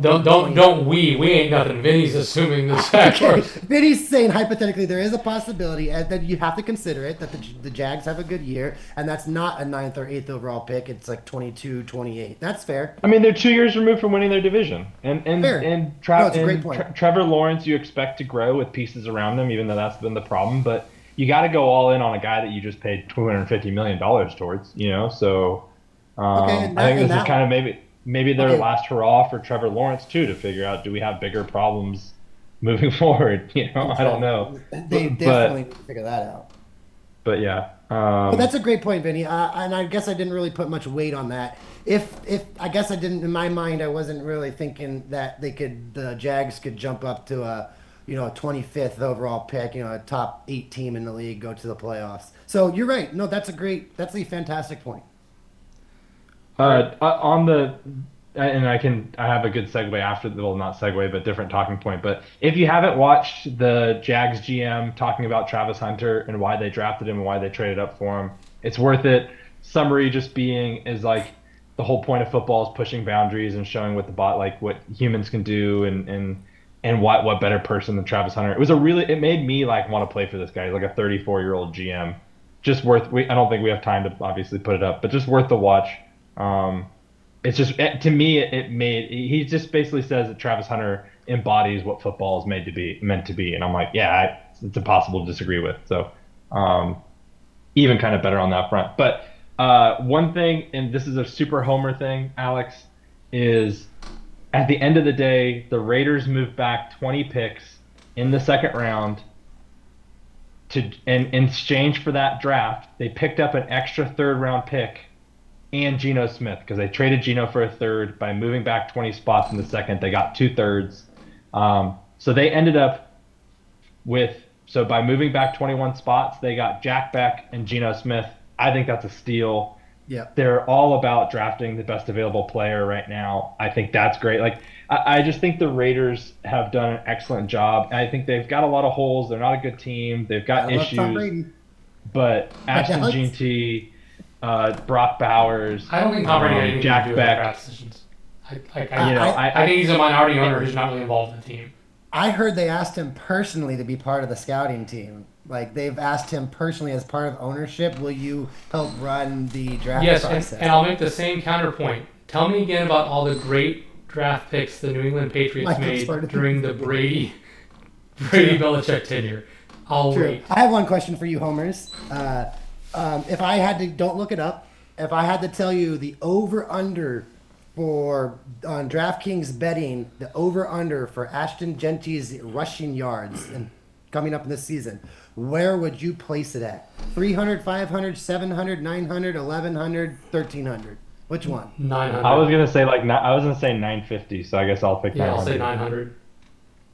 Don't we ain't nothing. Vinny's assuming the Jaguars. Vinny's saying hypothetically there is a possibility that you have to consider it, that the Jags have a good year, and that's not a 9th or 8th overall pick. It's like 22, 28. That's fair. I mean, they're 2 years removed from winning their division. And it's a great point. Trevor Lawrence, you expect to grow with pieces around him, even though that's been the problem. But you got to go all in on a guy that you just paid $250 million towards, So I think this is kind of maybe their last hurrah for Trevor Lawrence too, to figure out, do we have bigger problems moving forward? I don't know. They definitely need to figure that out. But yeah. But that's a great point, Vinny. And I guess I didn't really put much weight on that. If I guess I didn't, in my mind, I wasn't really thinking that the Jags could jump up to a 25th overall pick, a top 8 team in the league, go to the playoffs. So you're right. No, that's a fantastic point. I have a good segue after not segue, but different talking point. But if you haven't watched the Jags GM talking about Travis Hunter and why they drafted him and why they traded up for him, it's worth it. Summary just being is like the whole point of football is pushing boundaries and showing what humans can do and what better person than Travis Hunter. It made me want to play for this guy. He's like a 34-year-old GM. Just worth. I don't think we have time to obviously put it up, but just worth the watch. It's just to me he just basically says that Travis Hunter embodies what football is meant to be, and I'm like, yeah, it's impossible to disagree with. So even kind of better on that front. But one thing, and this is a super homer thing, Alex, is at the end of the day, the Raiders moved back 20 picks in the second round in exchange for that draft. They picked up an extra 3rd round pick and Geno Smith, because they traded Geno for a 3rd. By moving back 20 spots in the second, they got 2 thirds. So they ended up by moving back 21 spots, they got Jack Beck and Geno Smith. I think that's a steal. Yeah, they're all about drafting the best available player right now. I think that's great. I just think the Raiders have done an excellent job. I think they've got a lot of holes. They're not a good team. They've got issues. But Ashton Jeanty, Brock Bowers, I don't think Tom Brady had anything Jack to do Beck. With draft decisions. I think he's a minority owner who's not really involved in the team. I heard they asked him personally to be part of the scouting team. They've asked him personally as part of ownership, will you help run the draft process? And I'll make the same counterpoint. Tell me again about all the great draft picks the New England Patriots made during the Brady Belichick tenure. I'll wait. I have one question for you, homers. If I had to, don't look it up, if I had to tell you the over-under on DraftKings betting, the over-under for Ashton Jeanty's rushing yards and coming up in this season, where would you place it at? 300, 500, 700, 900, 1100, 1300? Which one? 900. I was gonna say 950. So I guess I'll pick 900. Yeah, I'll say 900.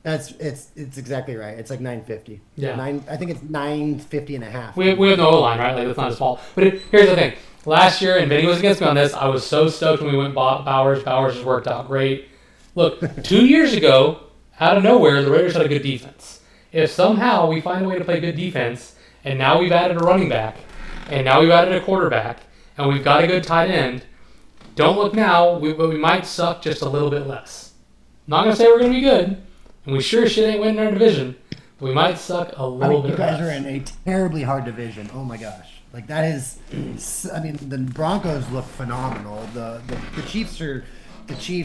It's exactly right. It's like 950. Yeah. I think it's 950 and a half. We have no O-line, right? That's not his fault. But here's the thing. Last year, and Vinny was against me on this, I was so stoked when we went Bowers. Bowers has worked out great. Look, 2 years ago, out of nowhere, the Raiders had a good defense. If somehow we find a way to play good defense, and now we've added a running back, and now we've added a quarterback, and we've got a good tight end, don't look now, but we might suck just a little bit less. Not going to say we're going to be good, and we sure as shit ain't winning our division, but we might suck a little bit less. You guys are in a terribly hard division. Oh my gosh. That is, the Broncos look phenomenal. The Chiefs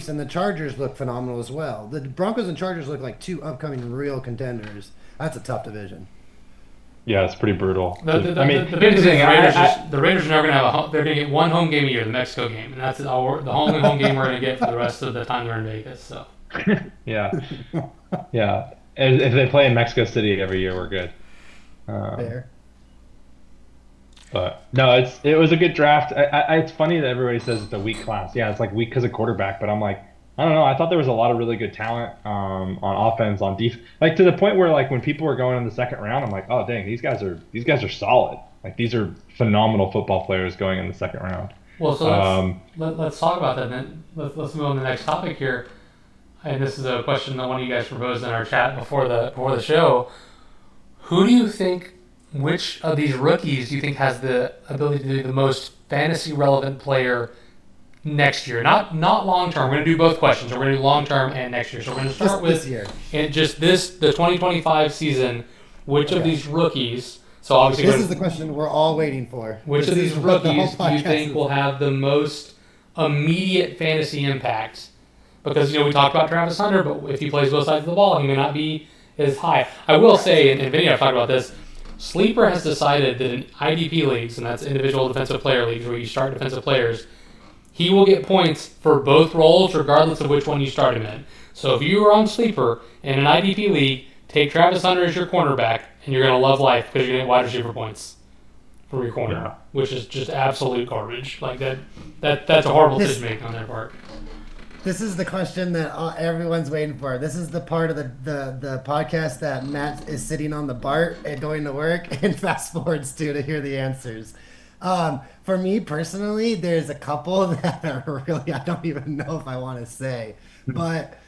and the Chargers look phenomenal as well. The Broncos and Chargers look like 2 upcoming real contenders. That's a tough division. Yeah, it's pretty brutal. The big thing is the Raiders are never going to have they're going to get one home game a year, the Mexico game, and that's the only home game we're going to get for the rest of the time they're in Vegas. So. Yeah. If they play in Mexico City every year, we're good. Fair. But no, it was a good draft. It's funny that everybody says it's a weak class. Yeah, it's like weak because of quarterback, but I'm like, I don't know. I thought there was a lot of really good talent on offense, on defense, like to the point where like when people were going in the second round, I'm like, oh dang, these guys are solid. Like these are phenomenal football players going in the second round. Well, so let's talk about that then. Let's move on to the next topic here. And this is a question that one of you guys proposed in our chat before the show. Who do you think? Which of these rookies do you think has the ability to be the most fantasy relevant player next year? Not long term. We're going to do both questions. We're going to do long term and next year. So we're going to start with this year. And just the 2025 season. Which of these rookies? So obviously, this is the question we're all waiting for. Which of these rookies do you think will have the most immediate fantasy impact? Because we talked about Travis Hunter, but if he plays both sides of the ball, he may not be as high. I will say, and Vinny, I've talked about this. Sleeper has decided that in IDP leagues, and that's individual defensive player leagues where you start defensive players, he will get points for both roles regardless of which one you start him in. So if you are on Sleeper in an IDP league, take Travis Hunter as your cornerback, and you're going to love life because you're going to get wide receiver points for your corner, which is just absolute garbage. Like that's a horrible decision making on their part. This is the question that everyone's waiting for. This is the part of the podcast that Matt is sitting on the BART and going to work and fast forwards to hear the answers. For me personally, there's a couple that are really, I don't even know if I want to say, but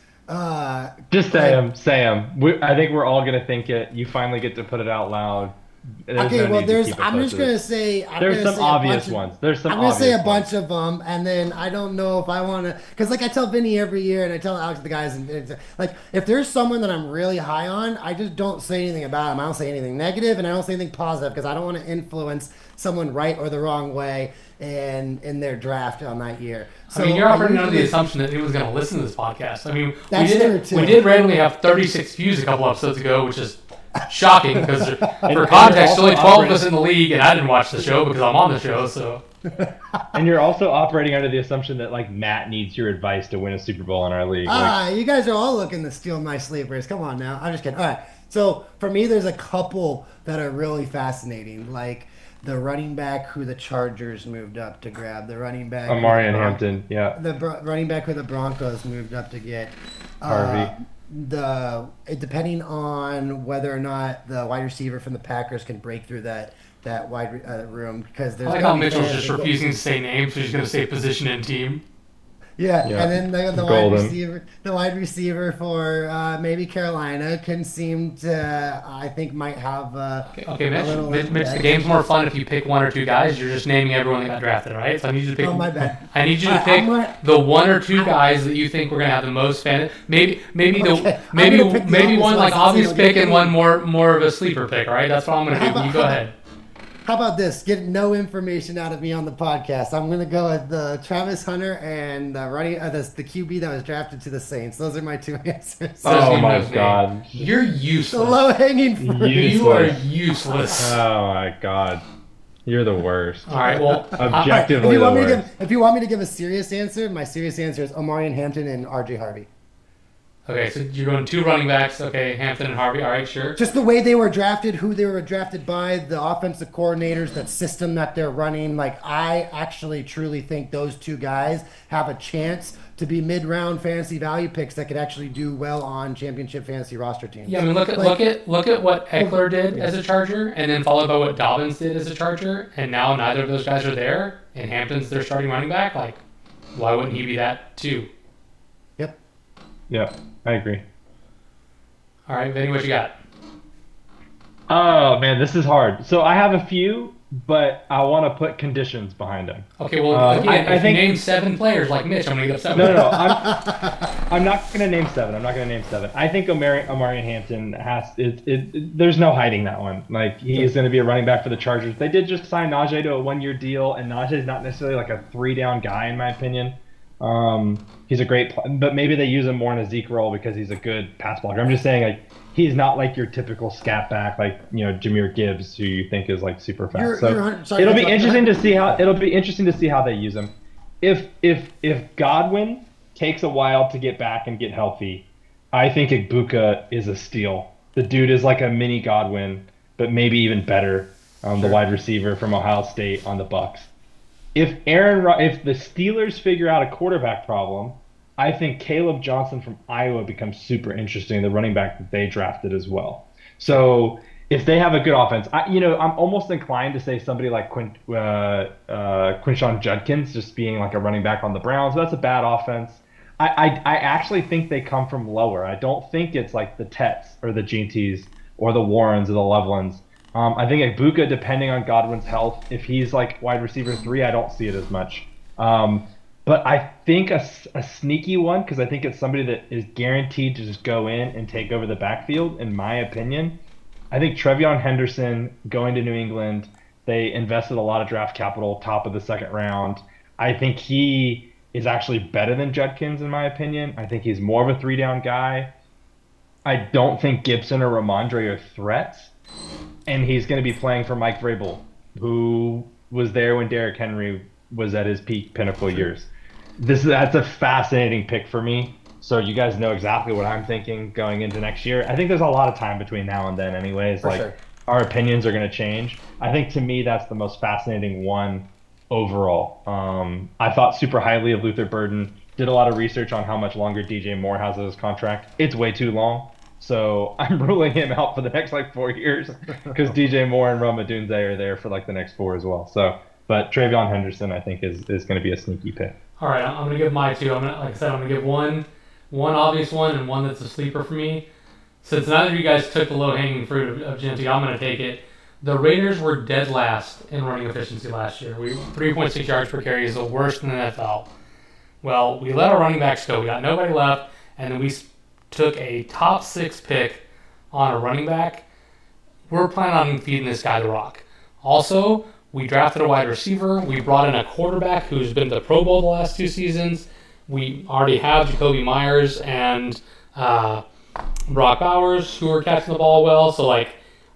just say them. I think we're all gonna think it. You finally get to put it out loud. Okay, well, I'm just gonna say there's some obvious ones. I'm gonna say a bunch of them, and then I don't know if I want to, because like I tell Vinny every year, and I tell Alex the guys, and like if there's someone that I'm really high on, I just don't say anything about him. I don't say anything negative, and I don't say anything positive because I don't want to influence someone right or the wrong way in their draft on that year. So I mean, you're operating under the assumption that he was going to listen to this podcast. I mean, that's true too. We did randomly have 36 views a couple episodes ago, which is shocking because for context, only 12 of us in the league, and I didn't watch the show because I'm on the show. So, and you're also operating under the assumption that like Matt needs your advice to win a Super Bowl in our league. You guys are all looking to steal my sleepers. Come on now, I'm just kidding. All right, so for me, there's a couple that are really fascinating, like the running back who the Chargers moved up to grab, the running back Amari and Hampton, yeah, the running back who the Broncos moved up to get, Harvey. Depending on whether or not the wide receiver from the Packers can break through that wide room, because there's. I like how Mitchell's just refusing to say names, so he's going to say position and team. Yeah, and then the wide receiver for maybe Carolina can seem to, I think, might have. Okay, Mitch, the game's more fun if you pick one or two guys. You're just naming everyone that got drafted, right? So I need you to pick. Oh, my bad. I need you to pick the one or two guys that you think we're gonna have the most fan. Maybe one like obvious pick and one more of a sleeper pick. All right, that's what I'm gonna do. You go ahead. How about this? Get no information out of me on the podcast. I'm going to go with the Travis Hunter and the QB that was drafted to the Saints. Those are my two answers. Oh my God. You're useless. The low-hanging fruit. You are useless. Oh my God. You're the worst. All right, well, objectively the worst. If you want me to give a serious answer, my serious answer is Omari and Hampton and RJ Harvey. Okay, so you're going two running backs. Okay, Hampton and Harvey. All right, sure. Just the way they were drafted, who they were drafted by, the offensive coordinators, that system that they're running. Like, I actually truly think those two guys have a chance to be mid-round fantasy value picks that could actually do well on championship fantasy roster teams. Yeah, I mean, look at what Eckler did as a Charger, and then followed by what Dobbins did as a Charger, and now neither of those guys are there, and Hampton's their starting running back. Like, why wouldn't he be that too? Yep. Yeah. I agree. All right, Vinny, what you got? Oh, man, this is hard. So I have a few, but I want to put conditions behind them. Okay, well, again, I think you name 7 players like Mitch, I'm going to get 7. No. I'm not going to name 7. I think Omari and Hampton there's no hiding that one. Like, he is going to be a running back for the Chargers. They did just sign Najee to a 1-year deal, and Najee's not necessarily like a 3-down guy, in my opinion. He's a great, but maybe they use him more in a Zeke role because he's a good pass blocker. I'm just saying, like, he's not like your typical scat back, like, Jahmyr Gibbs, who you think is like super fast. It'll be interesting to see how they use him. If Godwin takes a while to get back and get healthy, I think Igbuka is a steal. The dude is like a mini Godwin, but maybe even better. The Sure. wide receiver from Ohio State on the Bucks. If the Steelers figure out a quarterback problem, I think Caleb Johnson from Iowa becomes super interesting, the running back that they drafted as well. So if they have a good offense, I'm almost inclined to say somebody like Quinshon Judkins just being like a running back on the Browns. That's a bad offense. I actually think they come from lower. I don't think it's like the Tets or the Ginties or the Warrens or the Lovelands. I think Ibuka, depending on Godwin's health, if he's like wide receiver 3, I don't see it as much. But I think a sneaky one, because I think it's somebody that is guaranteed to just go in and take over the backfield, in my opinion. I think Trevion Henderson going to New England, they invested a lot of draft capital, top of the second round. I think he is actually better than Judkins, in my opinion. I think he's more of a 3-down guy. I don't think Gibson or Ramondre are threats. And he's going to be playing for Mike Vrabel, who was there when Derrick Henry was at his peak pinnacle years. That's a fascinating pick for me. So you guys know exactly what I'm thinking going into next year. I think there's a lot of time between now and then anyways. For sure. Our opinions are going to change. I think to me that's the most fascinating one overall. I thought super highly of Luther Burden. Did a lot of research on how much longer DJ Moore has in his contract. It's way too long. So I'm ruling him out for the next 4 years because DJ Moore and Rome Odunze are there for the next 4 as well. So, but Trevion Henderson I think is going to be a sneaky pick. All right, I'm going to give my two. Like I said, I'm going to give one obvious one and one that's a sleeper for me. Since neither of you guys took the low-hanging fruit of Genty, I'm going to take it. The Raiders were dead last in running efficiency last year. 3.6 yards per carry is the worst in the NFL. Well, we let our running backs go. We got nobody left, and then we took a top 6 pick on a running back. We're planning on feeding this guy the rock. Also, we drafted a wide receiver. We brought in a quarterback who's been to the Pro Bowl the last 2 seasons. We already have Jacoby Myers and Brock Bowers who are catching the ball well. So,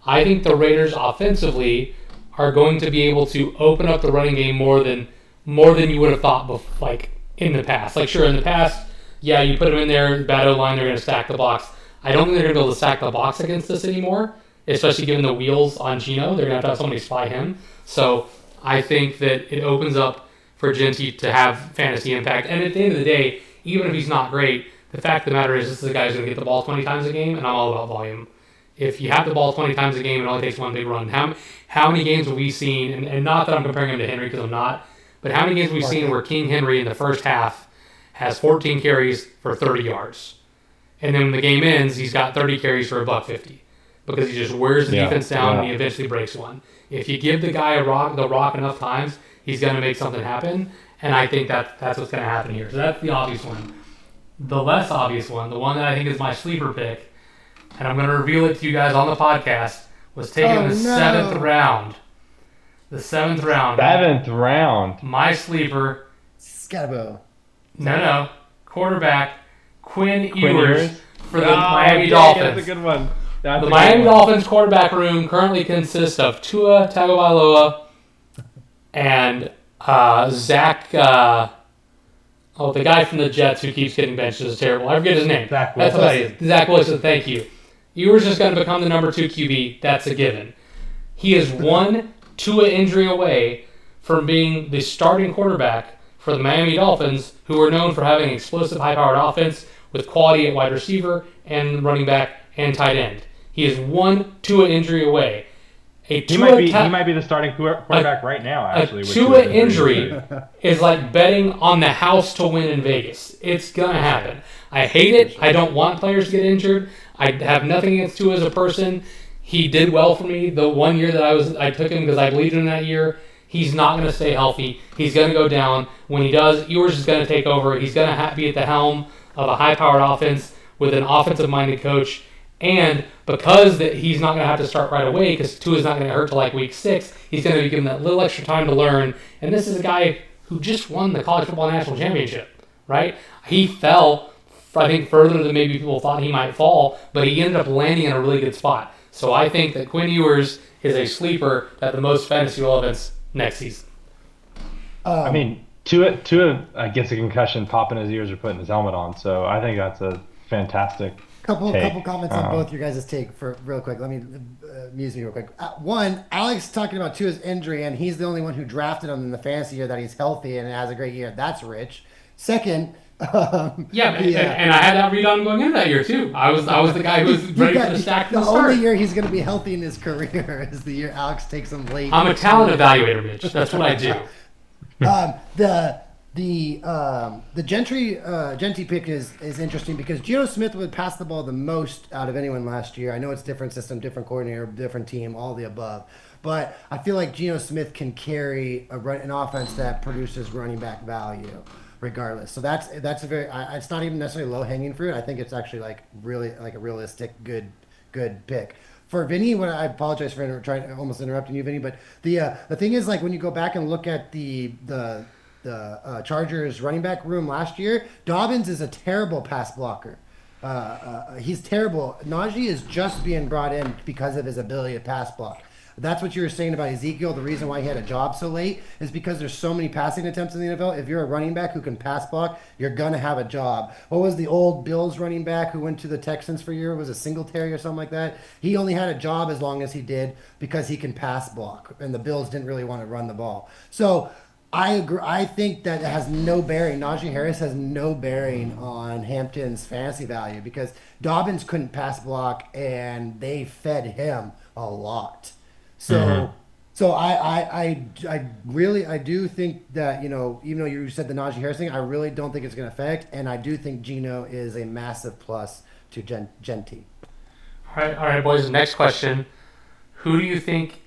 I think the Raiders offensively are going to be able to open up the running game more than you would have thought before, in the past. Sure, in the past, yeah, you put them in there, bad O-line, they're going to stack the box. I don't think they're going to be able to stack the box against us anymore, especially given the wheels on Geno. They're going to have somebody spy him. So I think that it opens up for Genty to have fantasy impact. And at the end of the day, even if he's not great, the fact of the matter is this is a guy who's going to get the ball 20 times a game, and I'm all about volume. If you have the ball 20 times a game, it only takes one big run. How many games have we seen, and not that I'm comparing him to Henry because I'm not, but how many games have we seen where King Henry in the first half has 14 carries for 30 yards? And then when the game ends, he's got 30 carries for $150 because he just wears the defense down and he eventually breaks one. If you give the guy the rock enough times, he's going to make something happen, and I think that's what's going to happen here. So that's the obvious one. The less obvious one, the one that I think is my sleeper pick, and I'm going to reveal it to you guys on the podcast, was taken in the 7th round. The 7th round. 7th round. My sleeper. Scabo. No. Quarterback, Quinn Ewers for the Miami Dolphins. That's a good one. The Miami Dolphins quarterback room currently consists of Tua Tagovailoa and Zach. The guy from the Jets who keeps getting benched is terrible. I forget his name. Zach That's Wilson. what it is. Zach Wilson. Thank you. Ewers is going to become the number 2 QB. That's a given. He is one Tua injury away from being the starting quarterback for the Miami Dolphins, who are known for having an explosive, high-powered offense with quality at wide receiver and running back and tight end. He is one Tua injury away. He might be the starting quarterback right now, actually. A Tua injury is like betting on the house to win in Vegas. It's going to happen. I hate it. I don't want players to get injured. I have nothing against Tua as a person. He did well for me the 1 year that I took him because I believed in him that year. He's not going to stay healthy. He's going to go down. When he does, Ewers is going to take over. He's going to be at the helm of a high-powered offense with an offensive-minded coach. And because he's not going to have to start right away because Tua's not going to get hurt till week 6, he's going to be given that little extra time to learn. And this is a guy who just won the College Football National Championship, right? He fell, I think, further than maybe people thought he might fall, but he ended up landing in a really good spot. So I think that Quinn Ewers is a sleeper at the most fantasy relevance next season. Tua gets a concussion, popping his ears or putting his helmet on. So I think that's fantastic Couple take. comments on both your guys' take for real quick. Let me amuse me real quick. One, Alex talking about Tua's injury, and he's the only one who drafted him in the fantasy year that he's healthy and has a great year. That's rich. Second, and I had that read on going into that year too. I was the guy who was ready for the stack from the the start. only year he's going to be healthy in his career is the year Alex takes him late. I'm a talent evaluator, Mitch. That's what I do. The Gentry pick is interesting because Geno Smith would pass the ball the most out of anyone last year. I know it's different system, different coordinator, different team, all the above. But I feel like Geno Smith can carry an offense that produces running back value regardless. So that's a very it's not even necessarily low hanging fruit. I think it's actually like really like a realistic good pick. For Vinny, when I apologize for almost interrupting you, Vinny, but the thing is, like, when you go back and look at the Chargers running back room last year, Dobbins is a terrible pass blocker. He's terrible. Najee is just being brought in because of his ability to pass block. That's what you were saying about Ezekiel. The reason why he had a job so late is because there's so many passing attempts in the NFL. If you're a running back who can pass block, you're going to have a job. What was the old Bills running back who went to the Texans for a year? Was it Singletary or something like that? He only had a job as long as he did because he can pass block, and the Bills didn't really want to run the ball. So I agree. I think that it has no bearing. Najee Harris has no bearing on Hampton's fantasy value because Dobbins couldn't pass block, and they fed him a lot. So, I really do think that, you know, even though you said the Najee Harris thing, I really don't think it's going to affect, and I do think Geno is a massive plus to Genty. All right, boys. Next question: who do you think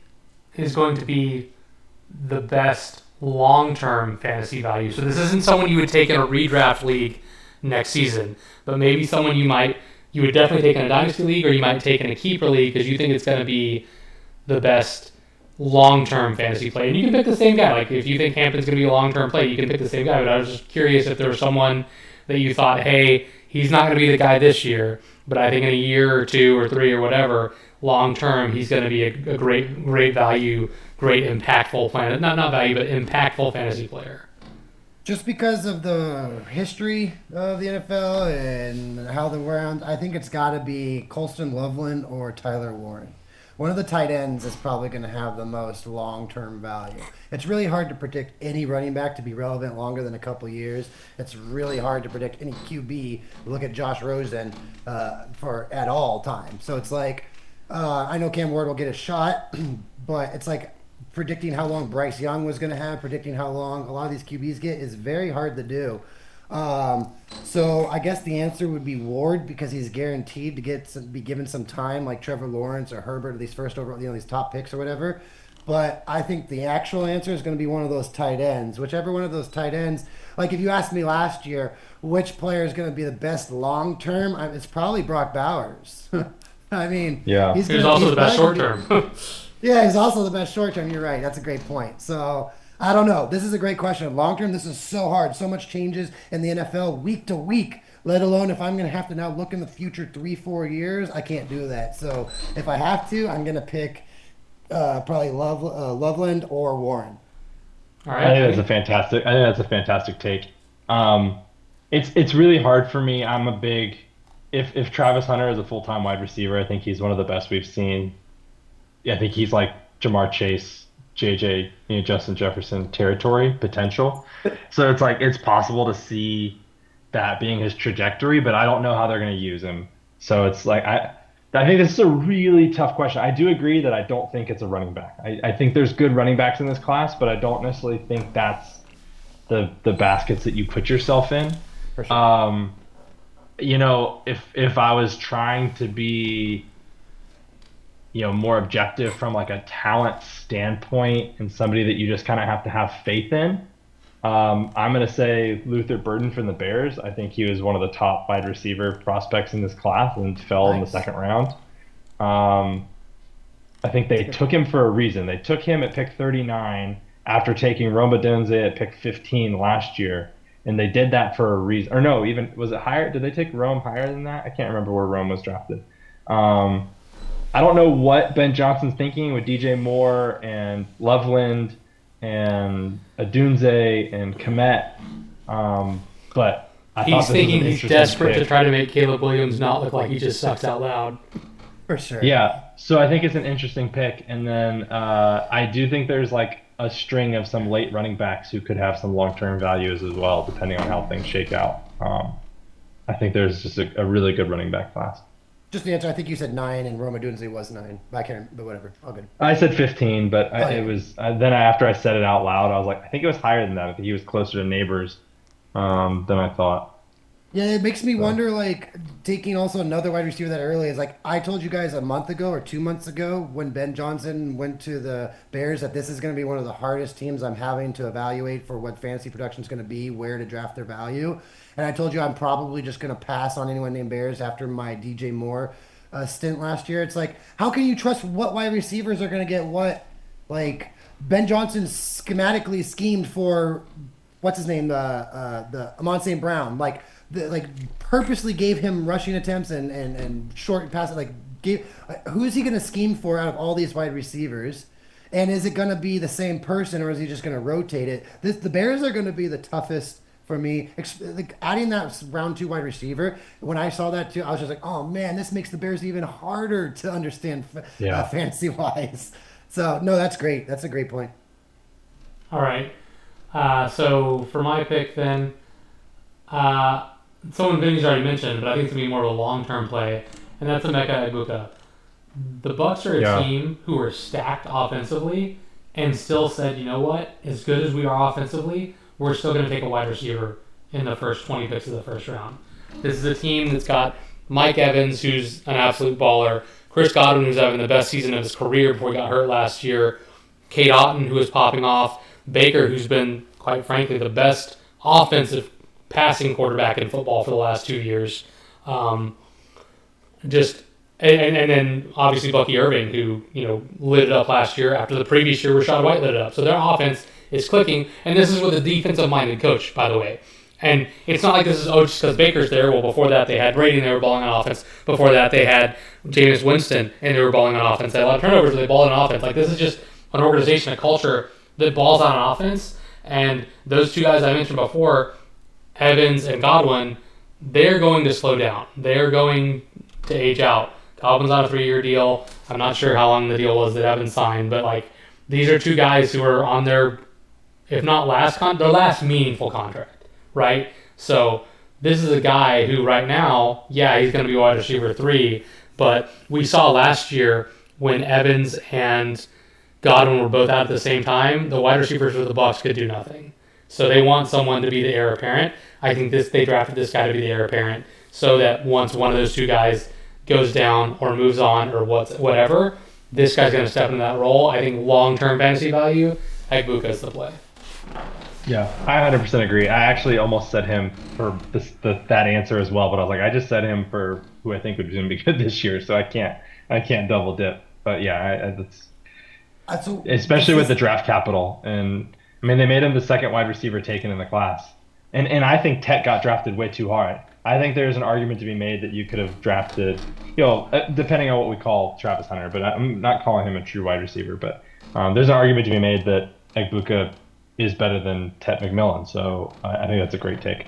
is going to be the best long-term fantasy value? So this isn't someone you would take in a redraft league next season, but maybe someone you would definitely take in a dynasty league, or you might take in a keeper league because you think it's going to be the best long-term fantasy play. And you can pick the same guy. Like, if you think Hampton's going to be a long-term play, you can pick the same guy. But I was just curious if there was someone that you thought, hey, he's not going to be the guy this year, but I think in a year or two or three or whatever, long-term, he's going to be a great value, great impactful player. Not value, but impactful fantasy player. Just because of the history of the NFL and how they're around, I think it's got to be Colston Loveland or Tyler Warren. One of the tight ends is probably going to have the most long-term value. It's really hard to predict any running back to be relevant longer than a couple of years. It's really hard to predict any QB. Look at Josh Rosen for at all time. So it's like, I know Cam Ward will get a shot, but it's like predicting how long Bryce Young was going to have, predicting how long a lot of these QBs get is very hard to do. So I guess the answer would be Ward because he's guaranteed to be given some time, like Trevor Lawrence or Herbert, or these first overall, these top picks or whatever. But I think the actual answer is going to be one of those tight ends, whichever one of those tight ends. Like, if you asked me last year which player is going to be the best long term, it's probably Brock Bowers. I mean, yeah, he's also the best short term. Yeah, he's also the best short term. You're right. That's a great point. So I don't know. This is a great question. Long term, this is so hard. So much changes in the NFL week to week, let alone if I'm going to have to now look in the future 3-4 years. I can't do that. So if I have to, I'm going to pick probably Loveland or Warren. All right. I think that's a fantastic take. It's really hard for me. I'm a big if Travis Hunter is a full-time wide receiver, I think he's one of the best we've seen. Yeah, I think he's like Jamar Chase, JJ, Justin Jefferson territory potential. So it's like it's possible to see that being his trajectory, but I don't know how they're going to use him. So it's like I think this is a really tough question. I do agree that I don't think it's a running back. I think there's good running backs in this class, but I don't necessarily think that's the baskets that you put yourself in. For sure. If I was trying to be more objective from like a talent standpoint and somebody that you just kind of have to have faith in, I'm going to say Luther Burden from the Bears. I think he was one of the top wide receiver prospects in this class and fell in the second round. I think they took him for a reason. They took him at pick 39 after taking Rome Odunze at pick 15 last year. And they did that for a reason. Or no, even was it higher? Did they take Rome higher than that? I can't remember where Rome was drafted. I don't know what Ben Johnson's thinking with DJ Moore and Loveland and Odunze and Komet, but He's thinking he's desperate pick. to try to make Caleb Williams not look like he just sucks out loud. For sure. Yeah, so I think it's an interesting pick, and then I do think there's like a string of some late running backs who could have some long-term values as well, depending on how things shake out. I think there's just a really good running back class. Just the answer. I think you said 9, and Roma Dunze was 9. I can't, but whatever. All good. I said 15, but yeah. it was then after I said it out loud, I was like, I think it was higher than that. I think he was closer to Neighbors than I thought. Yeah, it makes me wonder, like, taking also another wide receiver that early is like, I told you guys a month ago or 2 months ago when Ben Johnson went to the Bears that this is going to be one of the hardest teams I'm having to evaluate for what fantasy production is going to be, where to draft their value. And I told you I'm probably just going to pass on anyone named Bears after my DJ Moore stint last year. It's like, how can you trust what wide receivers are going to get what? Like, Ben Johnson schematically schemed for, what's his name, the Amon St. Brown. Like purposely gave him rushing attempts and short passes. Who is he going to scheme for out of all these wide receivers? And is it going to be the same person, or is he just going to rotate it? The Bears are going to be the toughest for me. Like, adding that round 2 wide receiver, when I saw that too, I was just like, oh man, this makes the Bears even harder to understand fantasy wise. So no, that's great. That's a great point. All right. So for my pick then, someone Vinny's already mentioned, but I think it's going to be more of a long-term play, and that's Emeka Egbuka. The Bucs are a team who are stacked offensively and still said, you know what, as good as we are offensively, we're still going to take a wide receiver in the first 20 picks of the first round. This is a team that's got Mike Evans, who's an absolute baller, Chris Godwin, who's having the best season of his career before he got hurt last year, Kate Otten, who is popping off, Baker, who's been, quite frankly, the best offensive passing quarterback in football for the last 2 years. And then obviously Bucky Irving, who, lit it up last year after the previous year Rashad White lit it up. So their offense is clicking, and this is with a defensive-minded coach, by the way. And it's not like this is, just because Baker's there. Well, before that, they had Brady, and they were balling on offense. Before that, they had Jameis Winston, and they were balling on offense. They had a lot of turnovers, but they balled on offense. Like, this is just an organization, a culture that balls on offense. And those two guys I mentioned before, Evans and Godwin, they're going to slow down. They're going to age out. Godwin's on a 3-year deal. I'm not sure how long the deal was that Evans signed, but, these are two guys who are on their, if not their last meaningful contract, right? So this is a guy who right now, he's going to be wide receiver 3, but we saw last year when Evans and Godwin were both out at the same time, the wide receivers for the Bucs could do nothing. So they want someone to be the heir apparent. I think they drafted this guy to be the heir apparent so that once one of those two guys goes down or moves on or whatever, this guy's going to step into that role. I think long-term fantasy value, Egbuka is the play. Yeah, I 100% agree. I actually almost said him for that answer as well, but I was like, I just said him for who I think would be good this year, so I can't double dip. But yeah, especially with the draft capital, and I mean they made him the second wide receiver taken in the class, and I think Tet got drafted way too hard. I think there's an argument to be made that you could have drafted, depending on what we call Travis Hunter, but I'm not calling him a true wide receiver. But there's an argument to be made that Egbuka is better than Tet McMillan, so I think that's a great take.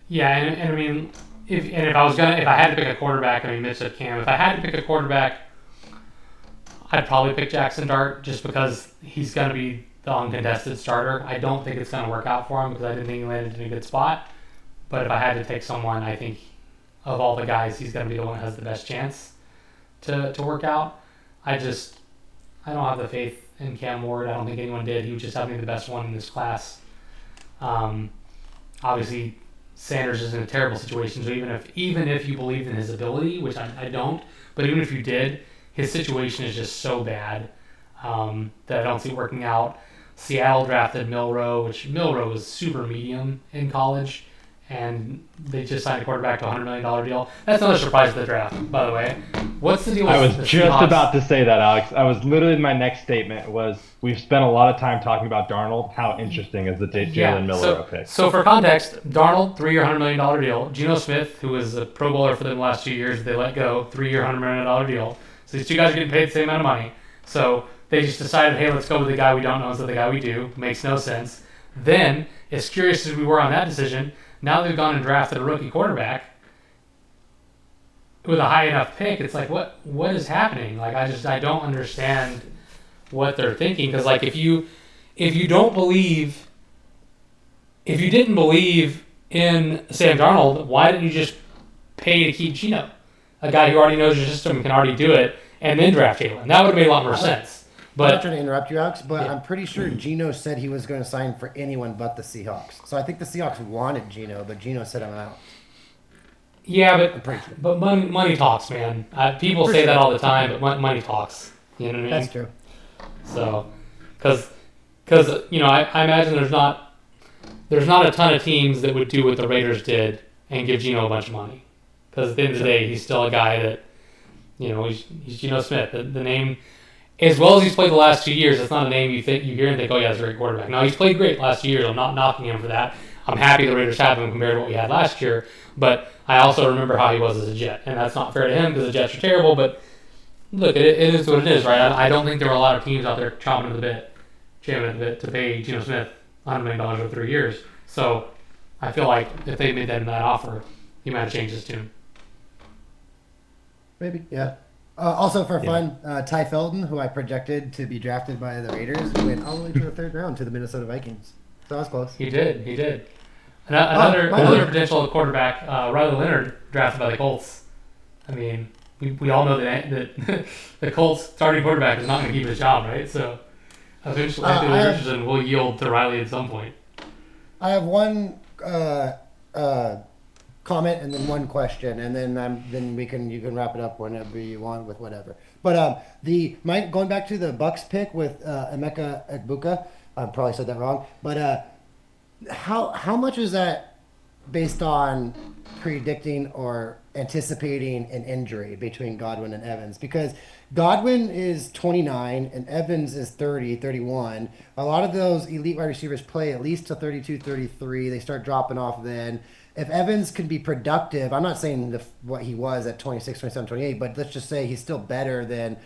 Yeah, and I mean, if I had to pick a quarterback, Mitch said Cam. If I had to pick a quarterback, I'd probably pick Jackson Dart just because he's going to be the uncontested starter. I don't think it's going to work out for him because I didn't think he landed in a good spot. But if I had to take someone, I think of all the guys, he's going to be the one that has the best chance to work out. I don't have the faith in Cam Ward. I don't think anyone did. He was just having the best one in this class. Obviously, Sanders is in a terrible situation. So even if you believed in his ability, which I don't, but even if you did, his situation is just so bad that I don't see it working out. Seattle drafted Milroe, which Milroe was super medium in college. And they just signed a quarterback to a $100 million deal. That's not a surprise of the draft, by the way. What's the deal with I was the just Seahawks? about to say that, Alex. I was literally, my next statement was, we've spent a lot of time talking about Darnold. How interesting is the Jalen Milroe pick? So for context, Darnold, 3-year, $100 million deal. Geno Smith, who was a Pro Bowler for them the last 2 years, they let go, 3-year, $100 million deal. So these two guys are getting paid the same amount of money. So they just decided, hey, let's go with the guy we don't know instead of the guy we do. Makes no sense. Then, as curious as we were on that decision, now they've gone and drafted a rookie quarterback with a high enough pick. It's like, what is happening? Like, I don't understand what they're thinking. Because, like, if you didn't believe in Sam Darnold, why didn't you just pay to keep Geno, a guy who already knows your system and can already do it, and then draft Jalen? That would have made a lot more sense. I'm not But trying to interrupt you, Alex, but I'm pretty sure Geno said he was going to sign for anyone but the Seahawks. So I think the Seahawks wanted Geno, but Geno said I'm out. yeah, I'm pretty sure. but money talks, man. People say that all the time, but money talks. You know what I mean? That's true. So, because I imagine there's not a ton of teams that would do what the Raiders did and give Geno a bunch of money. Because at the end of the day, he's still a guy that, he's Geno Smith. The name, as well as he's played the last 2 years, it's not a name you hear and think, oh yeah, that's a great quarterback. No, he's played great last 2 years. I'm not knocking him for that. I'm happy the Raiders have him compared to what we had last year. But I also remember how he was as a Jet, and that's not fair to him because the Jets are terrible. But look, it is what it is, right? I don't think there were a lot of teams out there champing at the bit to pay Geno Smith $100 million over 3 years. So I feel like if they made that offer, he might have changed his tune. Maybe, yeah. Also for fun, Ty Felton, who I projected to be drafted by the Raiders, went all the way to the third round to the Minnesota Vikings. So that was close. He did. Another potential quarterback, Riley Leonard, drafted by the Colts. I mean, we all know that the Colts starting quarterback is not going to keep his job, right? So eventually, Anthony Richardson will yield to Riley at some point. I have one comment and then one question, and then you can wrap it up whenever you want with whatever. But going back to the Bucks pick with Emeka Egbuka, I probably said that wrong. But how much is that based on predicting or anticipating an injury between Godwin and Evans? Because Godwin is 29 and Evans is 30, 31. A lot of those elite wide receivers play at least to 32, 33. They start dropping off then. If Evans can be productive, I'm not saying what he was at 26, 27, 28, but let's just say he's still better than,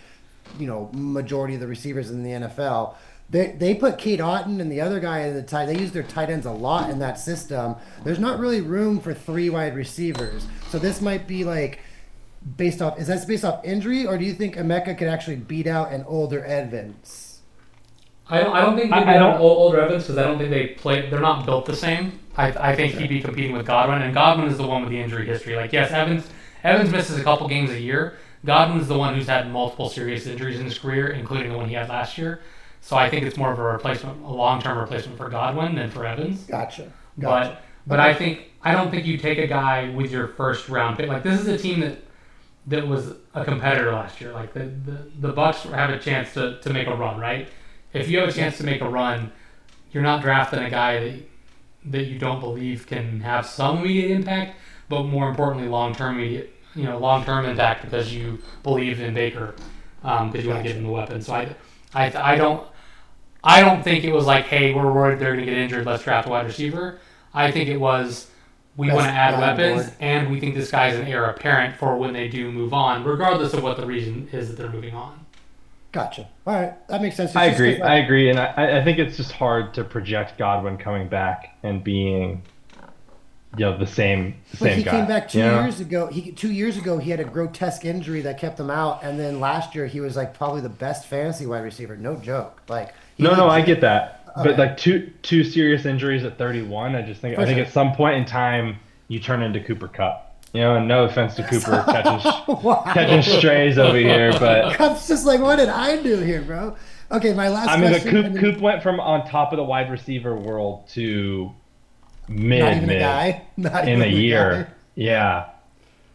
majority of the receivers in the NFL. They put Kate Otten and the other guy in the tight. They use their tight ends a lot in that system. There's not really room for 3 wide receivers. So this might be like based off injury, or do you think Emeka could actually beat out an older Evans? I don't think he'd be older Evans because I don't think they're not built the same. I think he'd be competing with Godwin, and Godwin is the one with the injury history. Like, yes, Evans misses a couple games a year. Godwin's the one who's had multiple serious injuries in his career, including the one he had last year. So I think it's more of a long-term replacement for Godwin than for Evans. Gotcha. But I don't think you take a guy with your first round pick. Like, this is a team that was a competitor last year. Like the Bucks have a chance to make a run, right? If you have a chance to make a run, you're not drafting a guy that you don't believe can have some immediate impact, but more importantly, long-term impact because you believe in Baker, because you want to give him the weapon. So I don't think it was like, hey, we're worried they're going to get injured, let's draft a wide receiver. I think it was, we want to add weapons, and we think this guy's an heir apparent for when they do move on, regardless of what the reason is that they're moving on. Gotcha. All right, that makes sense. I agree, and I think it's just hard to project Godwin coming back and being, the same guy. He came back 2 years ago. 2 years ago, he had a grotesque injury that kept him out, and then last year he was like probably the best fantasy wide receiver. No joke. Like I get that, but like two serious injuries at 31. I think at some point in time you turn into Cooper Kupp. And no offense to Cooper catching strays over here, but Kupp's just like, what did I do here, bro? Okay, my last question. Coop went from on top of the wide receiver world to mid in a year. Guy. Yeah.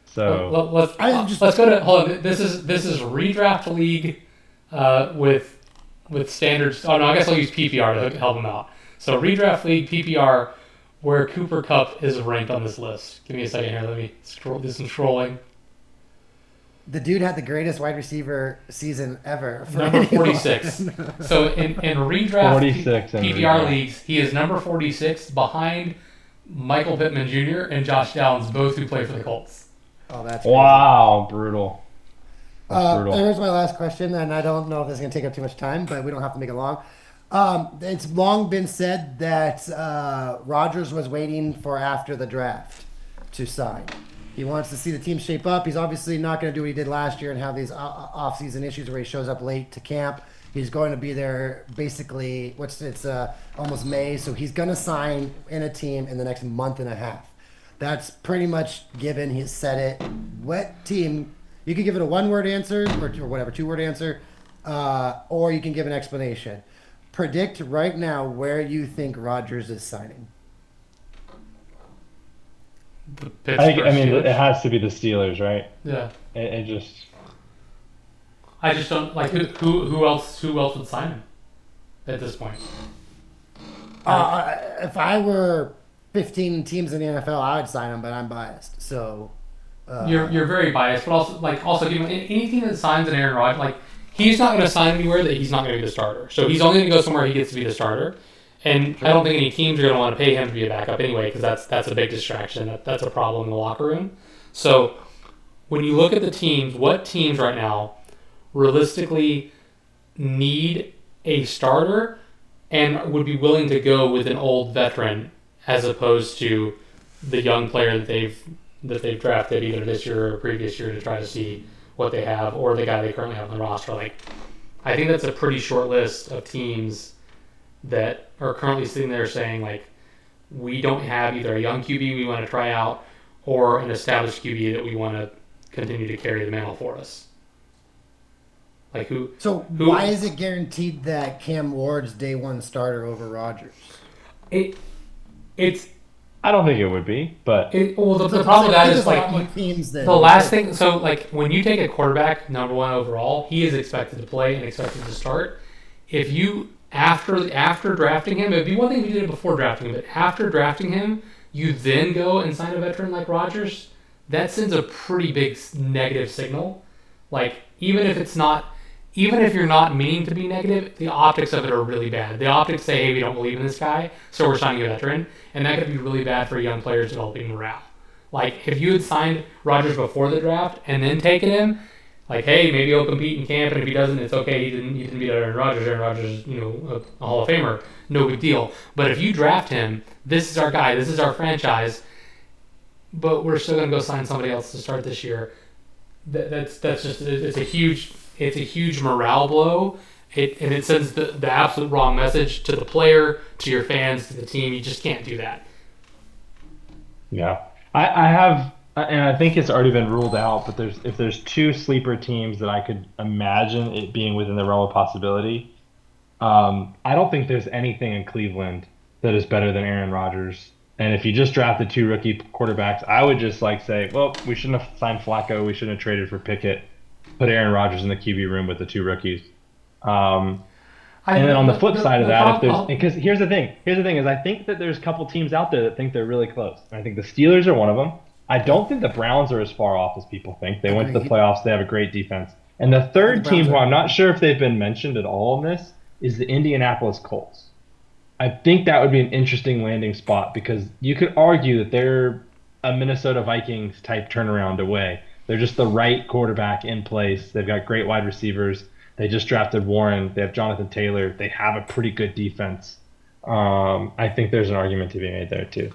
So let's go to hold on. This is redraft league with standards. Oh no, I guess I'll use PPR to help him out. So redraft league PPR, where Cooper Kupp is ranked on this list. Give me a second here. Let me do some scrolling. The dude had the greatest wide receiver season ever. Number 46. So in redraft PPR leagues, he is number 46 behind Michael Pittman Jr. and Josh Downs, both who play for the Colts. Oh, that's crazy. Wow, brutal. Here's my last question, and I don't know if this is going to take up too much time, but we don't have to make it long. It's long been said that Rodgers was waiting for after the draft to sign. He wants to see the team shape up. He's obviously not going to do what he did last year and have these off-season issues where he shows up late to camp. He's going to be there basically. It's almost May, so he's going to sign in a team in the next month and a half. That's pretty much given. He's said it. What team? You can give it a one-word answer or whatever, two-word answer, or you can give an explanation. Predict right now where you think Rodgers is signing. I mean, it has to be the Steelers, right? Yeah. It just. I just don't like who else would sign him at this point. If I were 15 teams in the NFL, I would sign him, but I'm biased. So you're very biased, but also given any team that signs an Aaron Rodgers, like he's not going to sign anywhere that he's not going to be the starter. So he's only going to go somewhere he gets to be the starter. And I don't think any teams are going to want to pay him to be a backup anyway, because that's a big distraction. That's a problem in the locker room. So when you look at the teams, what teams right now realistically need a starter and would be willing to go with an old veteran as opposed to the young player that they've drafted either this year or previous year to try to see what they have, or the guy they currently have on the roster? Like, I think that's a pretty short list of teams that are currently sitting there saying, like, we don't have either a young QB we want to try out or an established QB that we want to continue to carry the mantle for us. Like who? Why is it guaranteed that Cam Ward's day one starter over Rodgers? It's. I don't think it would be, but the problem with that is like the last thing. So like when you take a quarterback number one overall, he is expected to play and expected to start. If you after drafting him, it'd be one thing if you did it before drafting him, but after drafting him, you then go and sign a veteran like Rodgers. That sends a pretty big negative signal. Like even if you're not meaning to be negative, the optics of it are really bad. The optics say, hey, we don't believe in this guy, so we're signing a veteran. And that could be really bad for young players developing morale. Like, if you had signed Rodgers before the draft and then taken him, like, hey, maybe he'll compete in camp, and if he doesn't, it's okay. He didn't beat Aaron Rodgers. Aaron Rodgers, a Hall of Famer. No big deal. But if you draft him, this is our guy. This is our franchise. But we're still going to go sign somebody else to start this year. That's just it's a huge morale blow. It sends the absolute wrong message to the player, to your fans, to the team. You just can't do that. Yeah, I have, and I think it's already been ruled out. But if there's two sleeper teams that I could imagine it being within the realm of possibility, I don't think there's anything in Cleveland that is better than Aaron Rodgers. And if you just drafted two rookie quarterbacks, I would just say, well, we shouldn't have signed Flacco. We shouldn't have traded for Pickett. Put Aaron Rodgers in the QB room with the two rookies. And then on the flip side of that, because here's the thing is I think that there's a couple teams out there that think they're really close. And I think the Steelers are one of them. I don't think the Browns are as far off as people think. They went to the playoffs. They have a great defense. And the third team, who I'm not sure if they've been mentioned at all in this, is the Indianapolis Colts. I think that would be an interesting landing spot because you could argue that they're a Minnesota Vikings type turnaround away. They're just the right quarterback in place. They've got great wide receivers. They just drafted Warren. They have Jonathan Taylor. They have a pretty good defense. I think there's an argument to be made there too.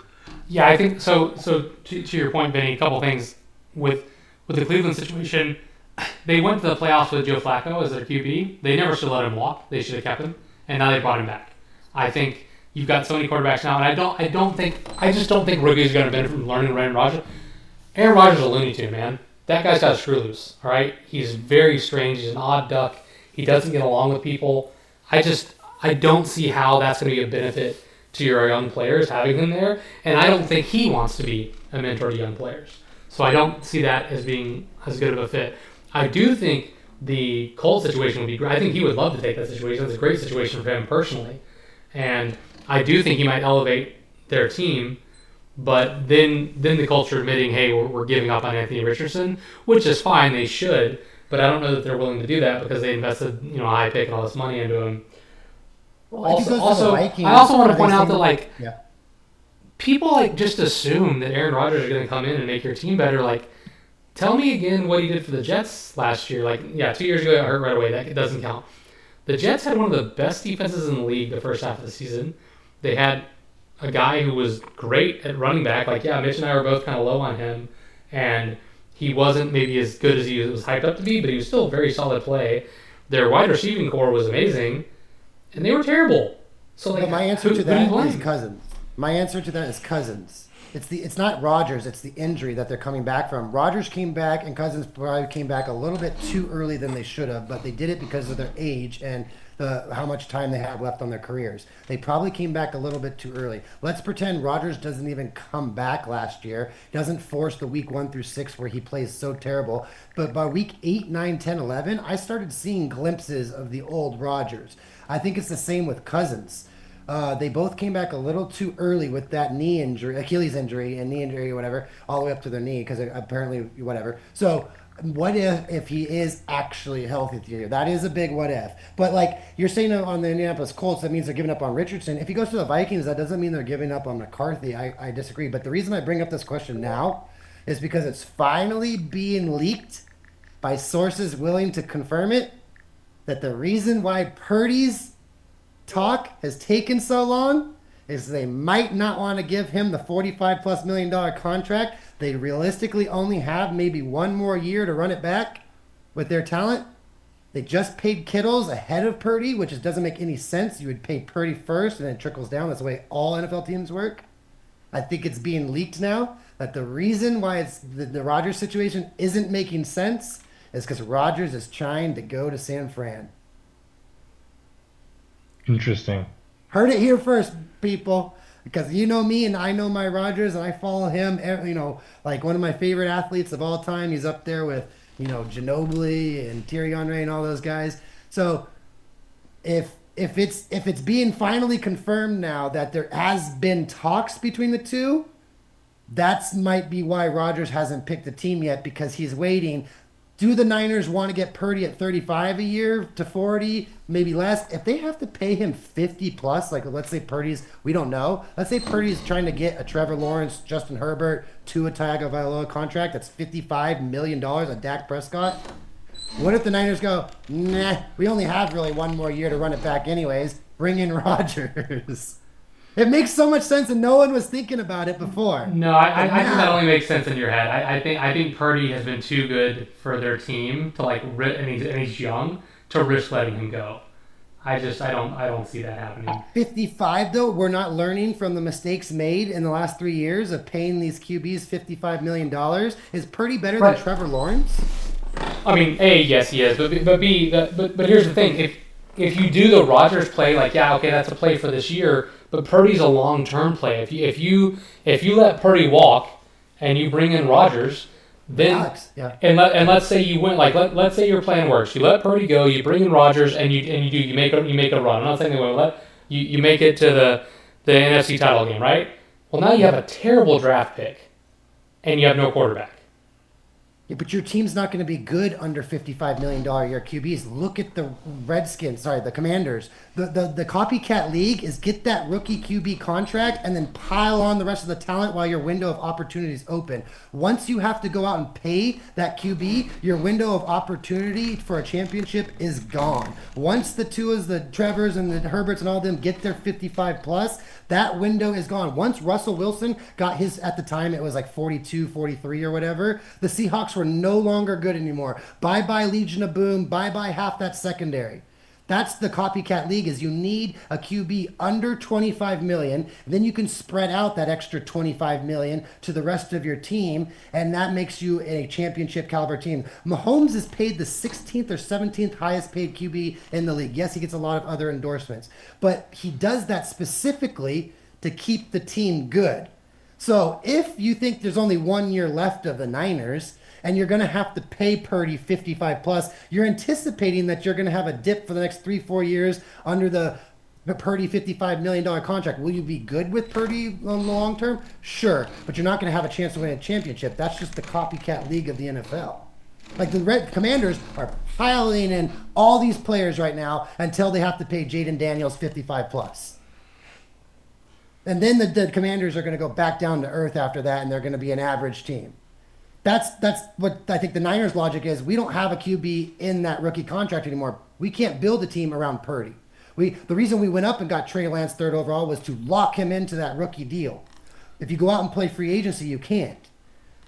Yeah, I think so. So to your point, Vinny, a couple things with the Cleveland situation. They went to the playoffs with Joe Flacco as their QB. They never should let him walk. They should have kept him, and now they brought him back. I think you've got so many quarterbacks now, and I just don't think rookies are going to benefit from learning Aaron Rodgers. Aaron Rodgers is a Looney Tune, man. That guy's got a screw loose, all right? He's very strange. He's an odd duck. He doesn't get along with people. I don't see how that's going to be a benefit to your young players having him there, and I don't think he wants to be a mentor to young players. So I don't see that as being as good of a fit. I do think the Colts situation would be great. I think he would love to take that situation. It's a great situation for him personally. And I do think he might elevate their team, but then the Colts are admitting, hey, we're giving up on Anthony Richardson, which is fine, they should, but I don't know that they're willing to do that because they invested a high pick and all this money into him. Well, I also want to point out that people just assume that Aaron Rodgers is going to come in and make your team better. Like, tell me again what he did for the Jets last year. 2 years ago, I hurt right away. That doesn't count. The Jets had one of the best defenses in the league the first half of the season. They had a guy who was great at running back. Like, yeah, Mitch and I were both kind of low on him, and he wasn't maybe as good as he was hyped up to be, but he was still a very solid play. Their wide receiving core was amazing, and they were terrible. So, like, but my answer who to do you that blame? is Cousins. My answer to that is Cousins. It's not Rodgers. It's the injury that they're coming back from. Rodgers came back, and Cousins probably came back a little bit too early than they should have, but they did it because of their age and how much time they have left on their careers. They probably came back a little bit too early. Let's pretend Rodgers doesn't even come back last year, doesn't force the week 1 through 6 where he plays so terrible. But by week 8, 9, 10, 11, I started seeing glimpses of the old Rodgers. I think it's the same with Cousins. They both came back a little too early with that knee injury, Achilles injury and knee injury or whatever, all the way up to their knee because apparently whatever. So what if he is actually healthy this year? That is a big what if. But like you're saying on the Indianapolis Colts, that means they're giving up on Richardson. If he goes to the Vikings, that doesn't mean they're giving up on McCarthy. I disagree. But the reason I bring up this question now is because it's finally being leaked by sources willing to confirm it that the reason why Purdy's talk has taken so long is they might not want to give him the $45+ million contract. They realistically only have maybe one more year to run it back with their talent. They just paid Kittles ahead of Purdy, which doesn't make any sense. You would pay Purdy first and then it trickles down. That's the way all NFL teams work. I think it's being leaked now that the reason why it's the Rodgers situation isn't making sense is because Rodgers is trying to go to San Fran. Interesting. Heard it here first, people. Because you know me and I know my Rodgers and I follow him, you know, like one of my favorite athletes of all time. He's up there with, you know, Ginobili and Thierry Henry and all those guys. So if it's being finally confirmed now that there has been talks between the two, that's might be why Rodgers hasn't picked a team yet because he's waiting. Do the Niners want to get Purdy at 35 a year to 40, maybe less? If they have to pay him 50 plus, like let's say Purdy's, we don't know. Let's say Purdy's trying to get a Trevor Lawrence, Justin Herbert, Tua Tagovailoa contract that's $55 million on Dak Prescott. What if the Niners go, nah, we only have really one more year to run it back anyways. Bring in Rodgers. It makes so much sense, and no one was thinking about it before. No, I think that only makes sense in your head. I think Purdy has been too good for their team to like, and he's young to risk letting him go. I don't see that happening. At 55 though, we're not learning from the mistakes made in the last 3 years of paying these QBs $55 million. Is Purdy better than Trevor Lawrence? I mean, A, yes, he is, but here's the thing: if you do the Rodgers play, like, yeah, okay, that's a play for this year. But Purdy's a long-term play. If you let Purdy walk and you bring in Rodgers, then Alex, yeah. and let's say you win, like let's say your plan works. You let Purdy go, you bring in Rodgers, and you make a run. I'm not saying they will. You make it to the NFC title game, right? Well, now you have a terrible draft pick, and you have no quarterback. Yeah, but your team's not going to be good under $55 million a year QBs. Look at the the Commanders. The copycat league is get that rookie QB contract and then pile on the rest of the talent while your window of opportunity is open. Once you have to go out and pay that QB, your window of opportunity for a championship is gone. Once the Tuas, the Trevors, and the Herberts and all of them get their 55 plus, that window is gone. Once Russell Wilson got his, at the time it was like 42, 43 or whatever, the Seahawks were no longer good anymore. Bye-bye Legion of Boom, bye-bye half that secondary. That's the copycat league, is you need a QB under 25 million, then you can spread out that extra 25 million to the rest of your team, and that makes you a championship caliber team. Mahomes is paid the 16th or 17th highest paid QB in the league. Yes, he gets a lot of other endorsements, but he does that specifically to keep the team good. So if you think there's only 1 year left of the Niners, and you're going to have to pay Purdy 55 plus, you're anticipating that you're going to have a dip for the next 3-4 years under the Purdy $55 million contract. Will you be good with Purdy on the long term? Sure, but you're not going to have a chance to win a championship. That's just the copycat league of the NFL. Like the Commanders are piling in all these players right now until they have to pay Jaden Daniels 55 plus. And then the Commanders are going to go back down to earth after that, and they're going to be an average team. That's what I think the Niners' logic is. We don't have a QB in that rookie contract anymore. We can't build a team around Purdy. The reason we went up and got Trey Lance third overall was to lock him into that rookie deal. If you go out and play free agency, you can't.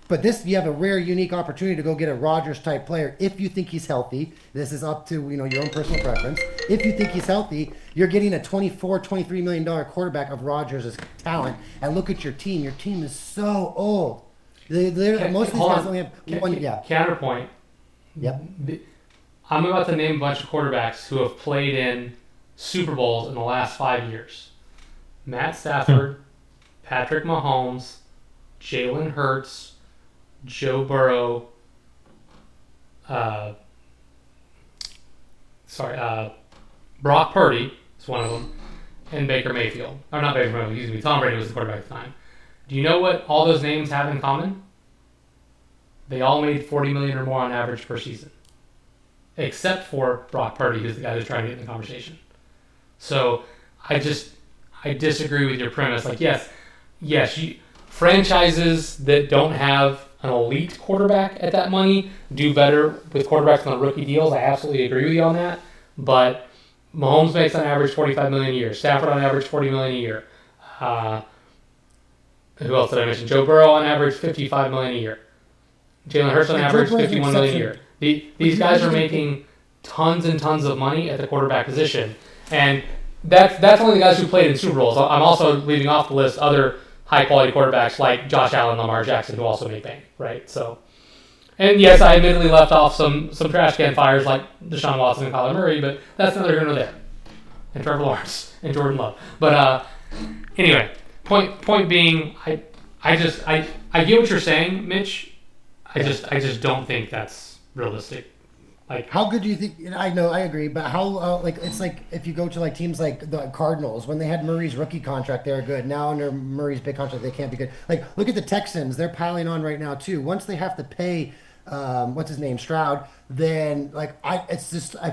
But this, you have a rare, unique opportunity to go get a Rodgers-type player if you think he's healthy. This is up to your own personal preference. If you think he's healthy, you're getting a $23 million quarterback of Rodgers' talent. And look at your team. Your team is so old. Most of these guys only have one. Yeah. Counterpoint. Yep. I'm about to name a bunch of quarterbacks who have played in Super Bowls in the last 5 years. Matt Stafford, Patrick Mahomes, Jalen Hurts, Joe Burrow, Brock Purdy is one of them, and Baker Mayfield. Or not Baker Mayfield, excuse me. Tom Brady was the quarterback at the time. Do you know what all those names have in common? They all made $40 million or more on average per season, except for Brock Purdy, who's the guy who's trying to get in the conversation. So I disagree with your premise. Like, yes, franchises that don't have an elite quarterback at that money do better with quarterbacks on the rookie deals. I absolutely agree with you on that. But Mahomes makes on average $45 million a year. Stafford on average $40 million a year. Who else did I mention? Joe Burrow on average $55 million a year. Jalen Hurts on average $51 million a year. These guys are making tons and tons of money at the quarterback position, and that's only the guys who played in Super Bowls. I'm also leaving off the list other high-quality quarterbacks like Josh Allen, Lamar Jackson, who also make bank, right? So, and yes, I admittedly left off some trash can fires like Deshaun Watson and Kyler Murray, but that's neither here nor there. And Trevor Lawrence and Jordan Love. But anyway, point being, I get what you're saying, Mitch. I just don't think that's realistic. Like, how good do you think? I know, I agree, but how it's like if you go to like teams like the Cardinals, when they had Murray's rookie contract, they were good. Now under Murray's big contract, they can't be good. Like, look at the Texans; they're piling on right now too. Once they have to pay, what's his name, Stroud, then I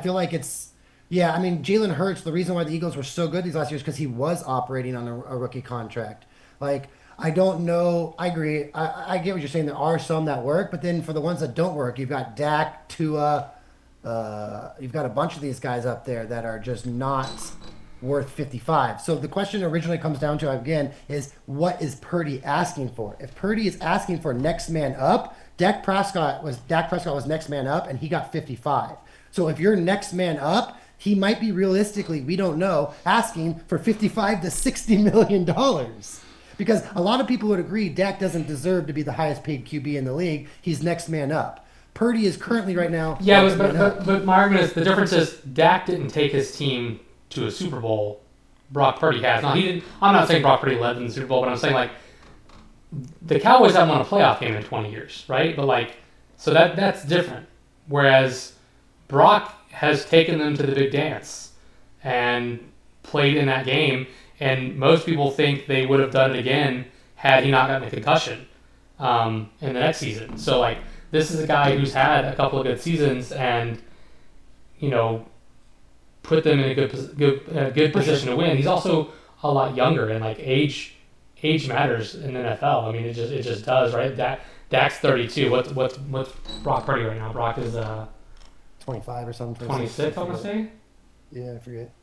feel like it's. Yeah, I mean, Jalen Hurts, the reason why the Eagles were so good these last years is because he was operating on a rookie contract. Like, I don't know. I agree. I get what you're saying. There are some that work, but then for the ones that don't work, you've got Dak, Tua. You've got a bunch of these guys up there that are just not worth 55. So the question originally comes down to, again, is what is Purdy asking for? If Purdy is asking for next man up, Dak Prescott was next man up, and he got 55. So if you're next man up, he might be realistically, we don't know, asking for $55 to $60 million. Because a lot of people would agree Dak doesn't deserve to be the highest paid QB in the league. He's next man up. Purdy is currently right now. Yeah, but my argument is the difference is Dak didn't take his team to a Super Bowl. Brock Purdy has. Now, he didn't. I'm not saying Brock Purdy led in the Super Bowl, but I'm saying like the Cowboys haven't won a playoff game in 20 years, right? But like, so that's different. Whereas Brock has taken them to the big dance and played in that game, and most people think they would have done it again had he not gotten a concussion in the next season. So like. This is a guy who's had a couple of good seasons and, put them in a good position to win. He's also a lot younger, and like age matters in the NFL. I mean, it just does, right? Dak's 32. What's Brock Purdy right now? Brock is 25 or something. 26, I want to say. Yeah, I forget.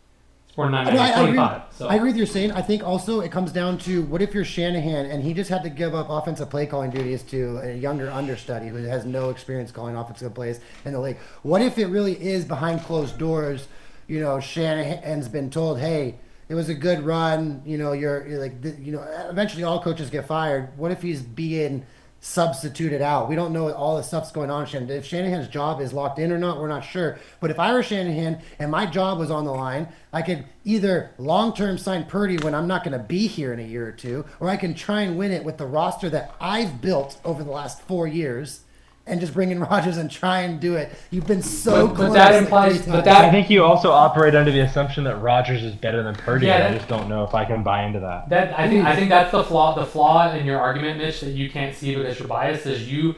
Or 25. So. I agree with you saying. I think also it comes down to what if you're Shanahan and he just had to give up offensive play calling duties to a younger understudy who has no experience calling offensive plays in the league. What if it really is behind closed doors? Shanahan's been told, hey, it was a good run. You're like, eventually all coaches get fired. What if he's being substituted out? We don't know all the stuff's going on. If Shanahan's job is locked in or not, we're not sure. But if I were Shanahan and my job was on the line, I could either long-term sign Purdy when I'm not going to be here in a year or two, or I can try and win it with the roster that I've built over the last 4 years and just bring in Rodgers and try and do it. You've been so close. But that implies. I think you also operate under the assumption that Rodgers is better than Purdy. Yeah, I just don't know if I can buy into that. I think that's the flaw. The flaw in your argument, Mitch, that you can't see because you're biased is you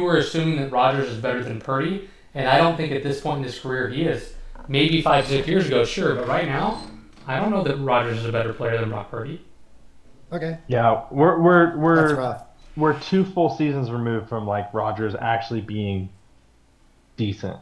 were assuming that Rodgers is better than Purdy, and I don't think at this point in his career he is. Maybe 5-6 years ago, sure, but right now, I don't know that Rodgers is a better player than Brock Purdy. Okay. Yeah, That's rough. We're 2 full seasons removed from like Rodgers actually being decent.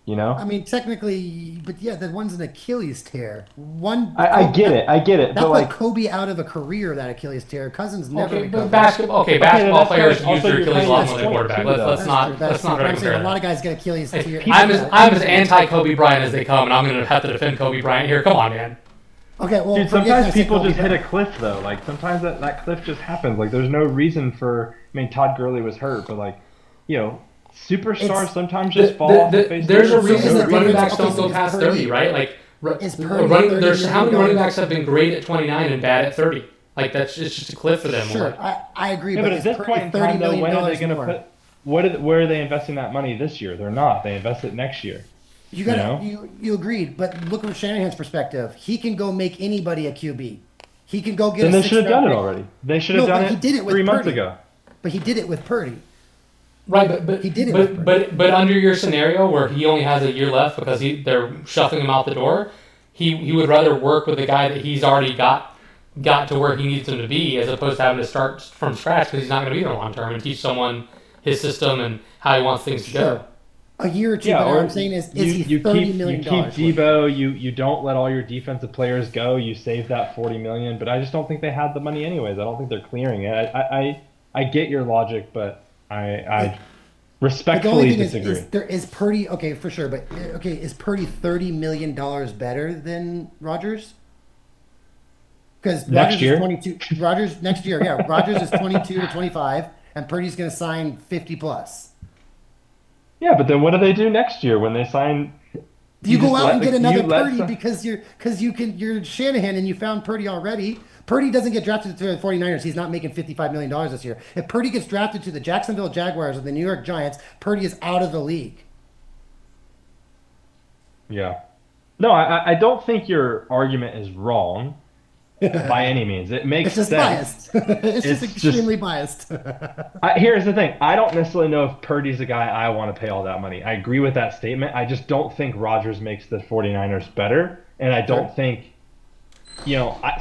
You know? I mean, technically, but yeah, that one's an Achilles tear. One, I get it. I get it. that But put like, Kobe out of a career, that Achilles tear. Cousins never Okay, but recovered. basketball. Okay, okay, basketball that's players fair. use Also, their you're Achilles a playing lot this more than point quarterback. too, Let's though. let's That's not true. That's let's true. not But try I'm to saying compare a lot that. of guys get Achilles If tear. people, I'm as anti Kobe Bryant as they come, and I'm going to have to defend Kobe Bryant here. Come on, man. Okay, well, dude, forget sometimes I said people Kobe just hit a Bryant. cliff though. Like sometimes that cliff just happens. Like there's no reason for. I mean, Todd Gurley was hurt, but like, you know, superstars It's sometimes just fall off the face of the There's a earth. so reason is that the running difference. backs Okay, don't so go is past Purdy 30, right? Like, is Purdy there's how many running $30 backs have been great at 29 and bad at 30? Like that's just a cliff for them. Sure, Like, I agree, Yeah, but but at is this Purdy point in $30 time, though, million when are they going to more? put? Where are they investing that money this year? They're not. They invest it next year. You You gotta know? you agreed, but look from Shanahan's perspective. He can go make anybody a QB. He can go get Then a they sixth should have done round it pick. already. They should have No, done but he it did it with 3 months Purdy. ago. But he did it with Purdy. right, He did it with Purdy. but under your scenario where he only has a year left because they're shuffling him out the door, he would rather work with the guy that he's already got to where he needs him to be as opposed to having to start from scratch because he's not going to be there long term and teach someone his system and how he wants things to go. Sure. A year or two, Yeah, but what or I'm saying is you, he you $30 keep million you keep worth? Debo. You don't let all your defensive players go. You save that 40 million. But I just don't think they had the money anyways. I don't think they're clearing it. I get your logic, but I But the only respectfully thing disagree. is Purdy okay for sure, but okay, is Purdy $30 million better than Rodgers? Because Next Rodgers is year? 22. Rodgers next year, yeah. Rodgers is 22 to 25, and Purdy's going to sign 50 plus. Yeah, but then what do they do next year when they sign? You just go out let and get you another let Purdy some- because you're Shanahan and you found Purdy already. Purdy doesn't get drafted to the 49ers. He's not making $55 million this year. If Purdy gets drafted to the Jacksonville Jaguars or the New York Giants, Purdy is out of the league. Yeah. No, I don't think your argument is wrong by any means. It makes It's just sense. biased. It's just It's extremely biased. Here's the thing. I don't necessarily know if Purdy's a guy I want to pay all that money. I agree with that statement. I just don't think Rodgers makes the 49ers better. And I don't Sure. think,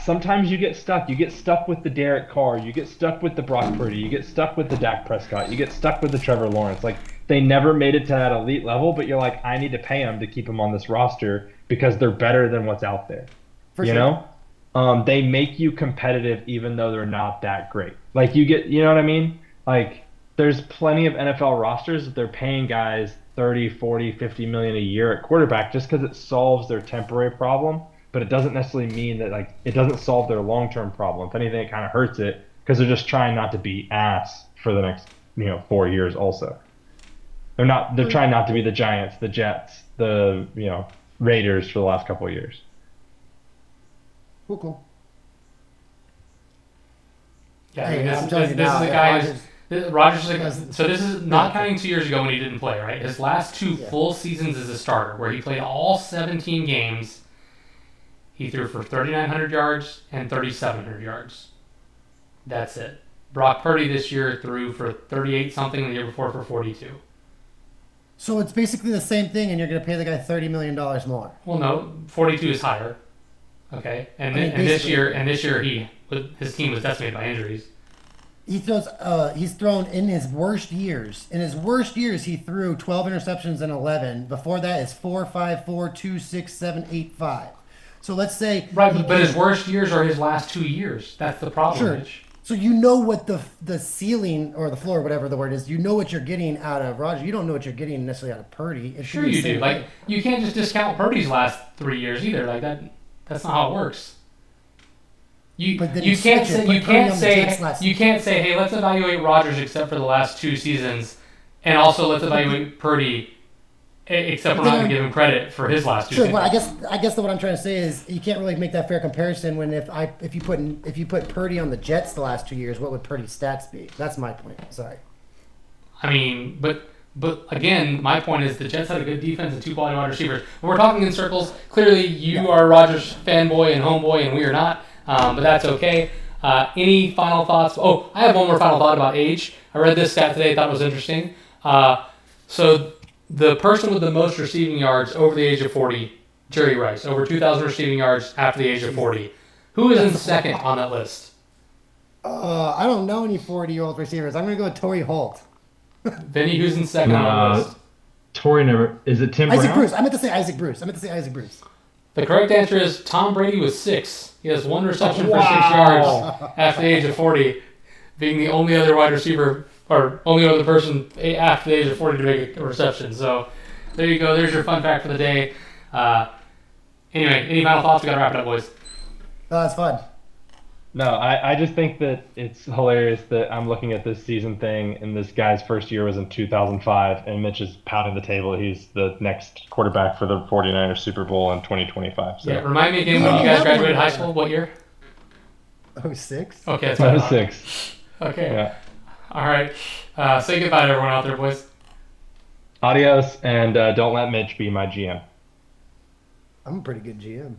sometimes you get stuck. You get stuck with the Derek Carr. You get stuck with the Brock Purdy. You get stuck with the Dak Prescott. You get stuck with the Trevor Lawrence. Like, they never made it to that elite level, but you're like, I need to pay them to keep them on this roster because they're better than what's out there. For you sure. know? They make you competitive even though they're not that great. Like you know what I mean? Like there's plenty of NFL rosters that they're paying guys 30, 40, 50 million a year at quarterback just because it solves their temporary problem, but it doesn't necessarily mean that like it doesn't solve their long-term problem. If anything, it kind of hurts it because they're just trying not to be ass for the next, 4 years also. They're trying not to be the Giants, the Jets, the, Raiders for the last couple of years. Cool. Yeah, Hey, I mean, I'm telling you this now, is a yeah, guy Rodgers- Rogers is like, so this is not counting 2 years ago when he didn't play, right? His last two Yeah. full seasons as a starter, where he played all 17 games, he threw for 3,900 yards and 3,700 yards. That's it. Brock Purdy this year threw for 38 something, the year before for 42. So it's basically the same thing, and you're going to pay the guy $30 million more. Well, no, 42 is higher. Okay, and I mean, and this basically- year his team was decimated by injuries. He's thrown in his worst years. In his worst years, he threw 12 interceptions and 11. Before that is 4, 5, 4, 2, 6, 7, 8, 5. So let's say Right, he but his can- worst years are his last 2 years. That's the problem. Sure. Mitch. So you know what the ceiling or the floor, whatever the word is, you know what you're getting out of Roger. You don't know what you're getting necessarily out of Purdy. It should Sure be the you same do. Like thing. you can't just discount Purdy's last 3 years either. Like that's not how it works. But then You you can't switch it, say put you Purdy can't on the say Jets last- you can't say hey, let's evaluate Rodgers except for the last 2 seasons, and also let's evaluate Purdy except we're not going to give him credit for his last 2 Sure, seasons. but I guess what I'm trying to say is you can't really make that fair comparison when if you put Purdy on the Jets the last 2 years, what would Purdy's stats be? That's my point. Sorry. I mean, but again, my point is the Jets had a good defense and 2 quality wide receivers. We're talking in circles. Clearly, you are a Rodgers fanboy and homeboy, and we are not. But that's okay. Any final thoughts? Oh, I have one more final thought about age. I read this stat today. Thought it was interesting. So the person with the most receiving yards over the age of 40, Jerry Rice, over 2,000 receiving yards after the age of 40. Who is in second on that list? I don't know any 40-year-old receivers. I'm going to go with Torrey Holt. Vinny, who's in second on that list? Torrey never. Is it Tim Isaac Brown? Bruce. I meant to say Isaac Bruce. The correct answer is Tom Brady with 6. He has 1 reception for 6 Wow. yards after the age of 40, being the only other wide receiver or only other person after the age of 40 to make a reception. So there you go. There's your fun fact for the day. Anyway, any final thoughts? We got to wrap it up, boys. It's fun. No, I just think that it's hilarious that I'm looking at this season thing, and this guy's first year was in 2005, and Mitch is pounding the table. He's the next quarterback for the 49ers Super Bowl in 2025. So. Yeah, remind me again when you guys graduated high school. What year? 06? Okay, that's what I thought. 06. Okay. Yeah. All right. Say goodbye to everyone out there, boys. Adios, and don't let Mitch be my GM. I'm a pretty good GM.